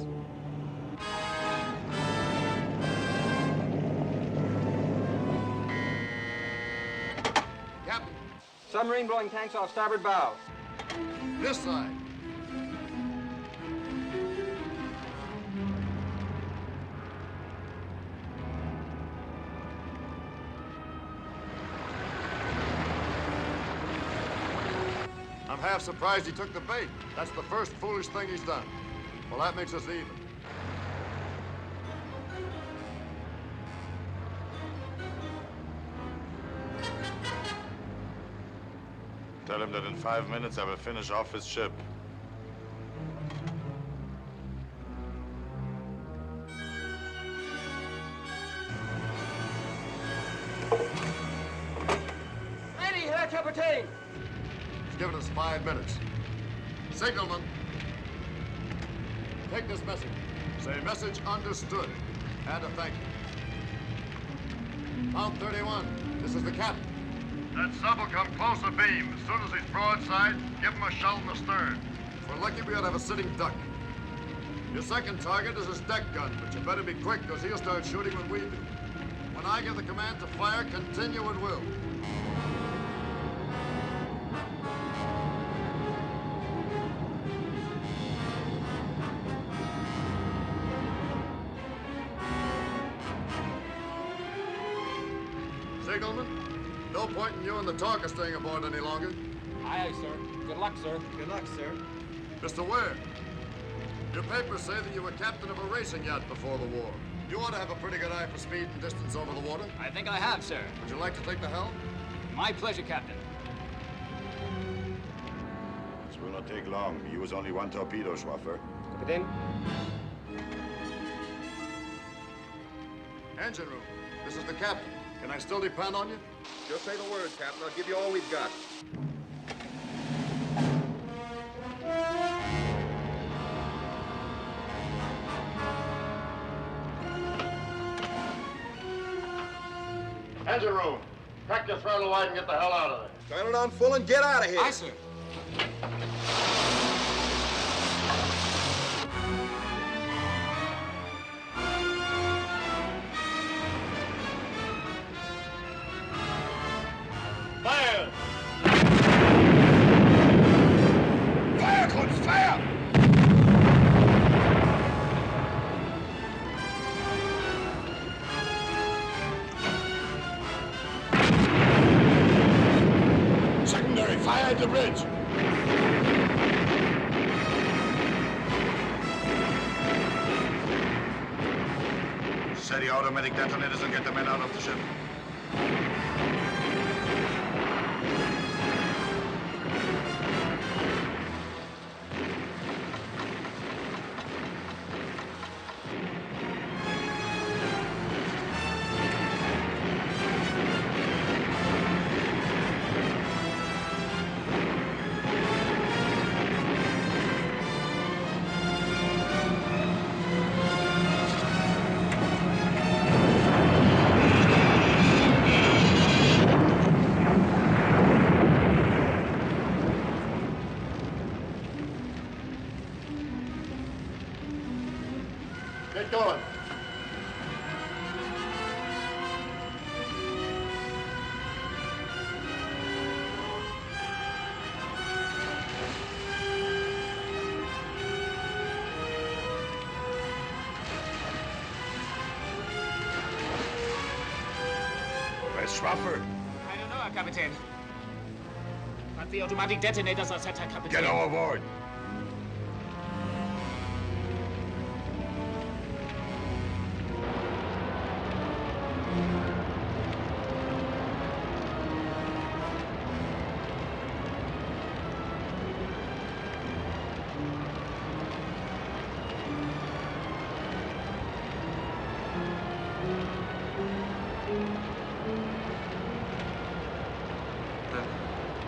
S10: Captain.
S12: Submarine blowing tanks off starboard bow.
S10: This side. I'm half surprised he took the bait. That's the first foolish thing he's done. Well, that makes us even.
S20: Tell him that in 5 minutes I will finish off his ship.
S5: Ready, Herr Kapitän!
S10: He's given us 5 minutes. Signalman, take this message. Say message understood. And a thank you. Mount 31, this is the captain. That sub will come close abeam. As soon as he's broadside, give him a shell in the stern. If we're lucky, we ought to have a sitting duck. Your second target is his deck gun, but you better be quick, because he'll start shooting when we do. When I give the command to fire, continue at will. Signalman, no point in you and the talker staying aboard any longer.
S25: Aye, aye, sir. Good luck, sir.
S4: Good luck, sir.
S10: Mr. Ware, Your papers say that you were captain of a racing yacht before the war. You ought to have a pretty good eye for speed and distance over the water.
S3: I think I have, sir.
S10: Would you like to take the helm?
S3: My pleasure, Captain.
S20: This will not take long. You use only one torpedo, Schwaffer.
S18: Kapitän?
S10: Engine room. This is the captain. Can I still depend on you?
S12: Just say the word, Captain. I'll give you all we've got.
S10: Engine room. Crack your throttle wide and get the hell out of there.
S12: Turn it on full and get out of here.
S3: Aye, sir.
S10: Fire!
S20: Fire, Kunz, fire! Secondary, fire at the bridge. Set the automatic detonators and get the men out of the ship.
S10: Get going.
S20: Where's Schwaffer?
S3: I don't know, Herr Kapitän. But the automatic detonators are set, Herr Kapitän.
S20: Get overboard.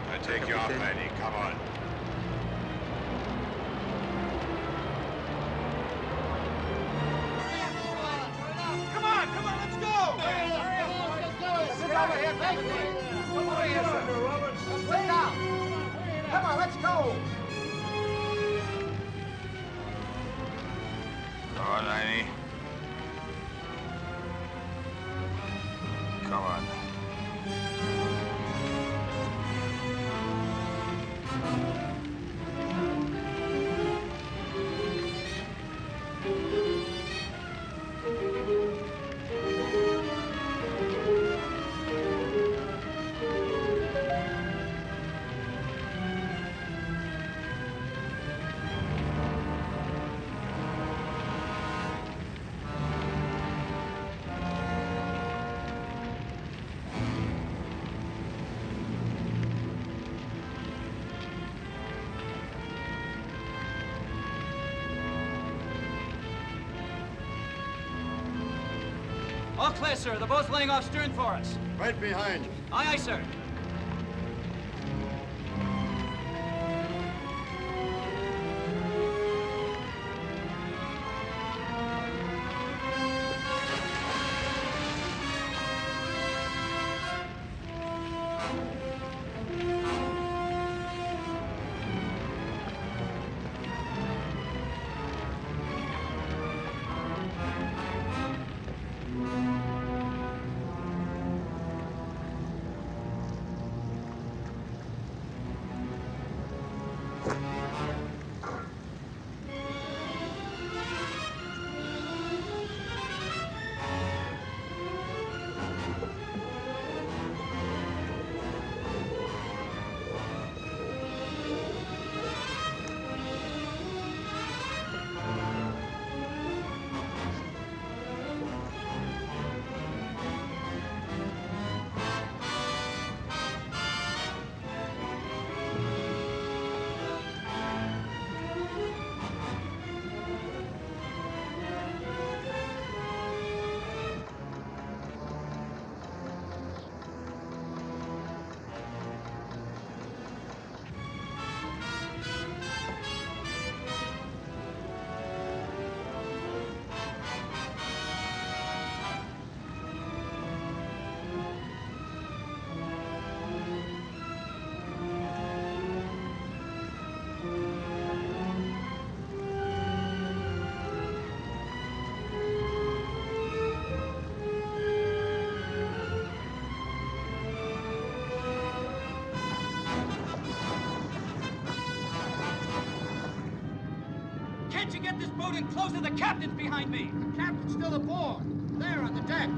S20: I take you off, Eddie. Come on.
S5: Come on, let's go!
S6: Sit over here, Captain. Come over here, sir. Roberts. Sit down. Come on, let's go.
S20: Come on, Annie. Come on.
S3: All clear, sir. The boat's laying off stern for us.
S10: Right behind you.
S3: Aye, aye, sir. boat in close to the captain's behind me.
S6: The captain's still aboard. There on the deck.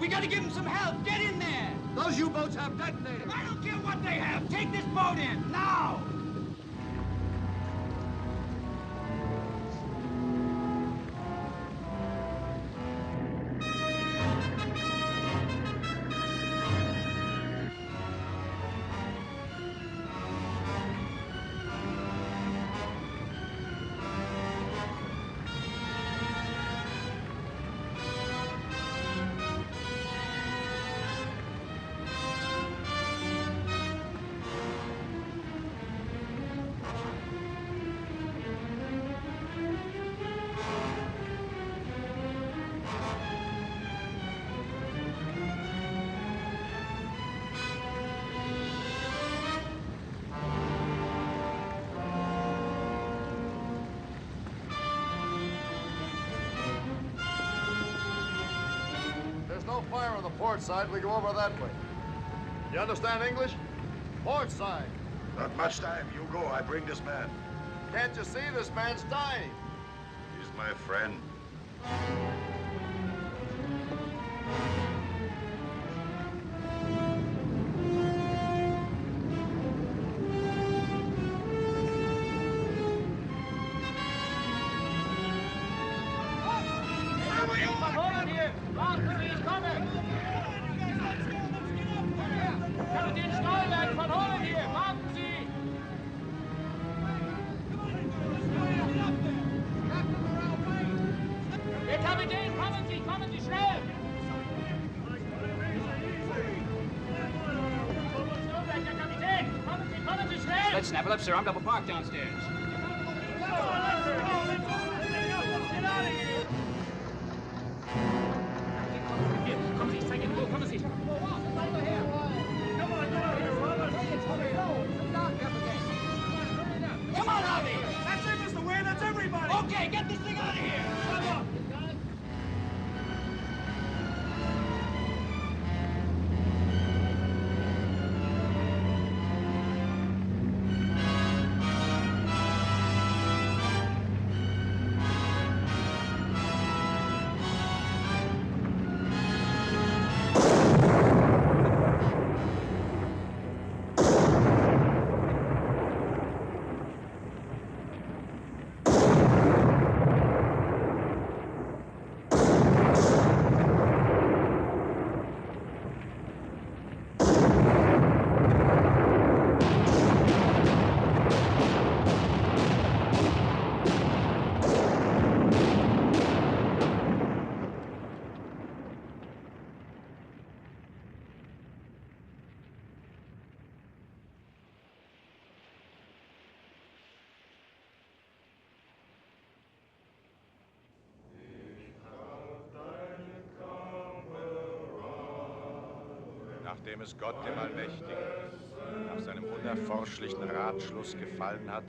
S3: We gotta give him some help. Get in there.
S6: Those U-boats have detonators.
S3: I don't care what they have. Take this boat in, now.
S10: No fire on the port side. We go over that way. You understand English? Port side.
S20: Not much time. You go. I bring this man.
S10: Can't you see this man's dying?
S20: He's my friend.
S3: Let's snap it up, sir. I'm double parked downstairs. Come on, Harvey!
S5: That's it, Mr. Ware. That's everybody.
S3: Okay, get this thing out of here.
S5: Come on.
S20: Nachdem es Gott dem Allmächtigen nach seinem unerforschlichen Ratschluss gefallen hat,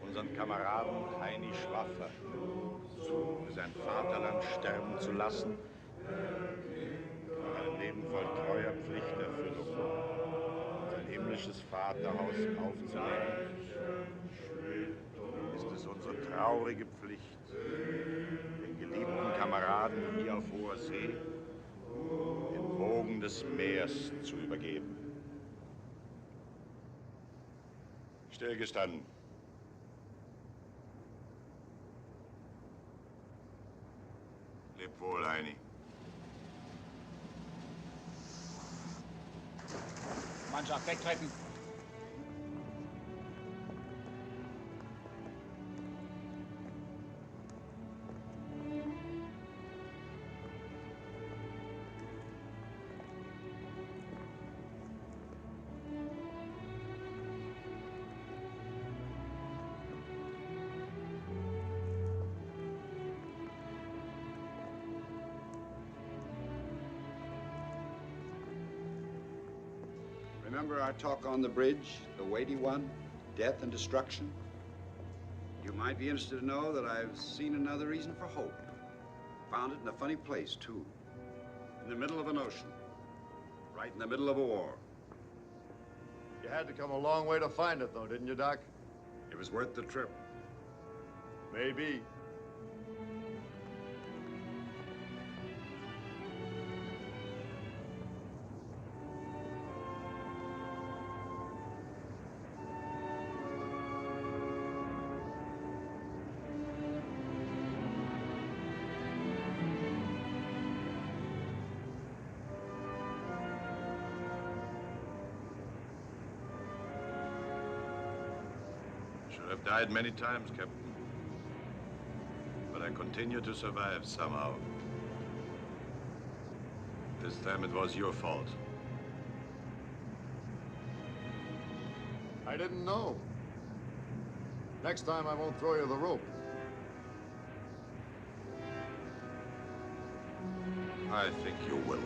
S20: unseren Kameraden Heini Schwaffer für sein Vaterland sterben zu lassen, ein Leben voll treuer Pflichterfüllung, sein himmlisches Vaterhaus aufzunehmen, ist es unsere traurige Pflicht, den geliebten Kameraden hier auf hoher See den Wogen des Meers zu übergeben. Stillgestanden. Leb wohl, Heini.
S3: Mannschaft, wegtreten.
S2: Remember our talk on the bridge, the weighty one, death and destruction? You might be interested to know that I've seen another reason for hope. Found it in a funny place, too. In the middle of an ocean. Right in the middle of a war.
S10: You had to come a long way to find it, though, didn't you, Doc?
S2: It was worth the trip.
S10: Maybe.
S20: I've died many times, Captain. But I continue to survive somehow. This time it was your fault.
S10: I didn't know. Next time I won't throw you the rope.
S20: I think you will.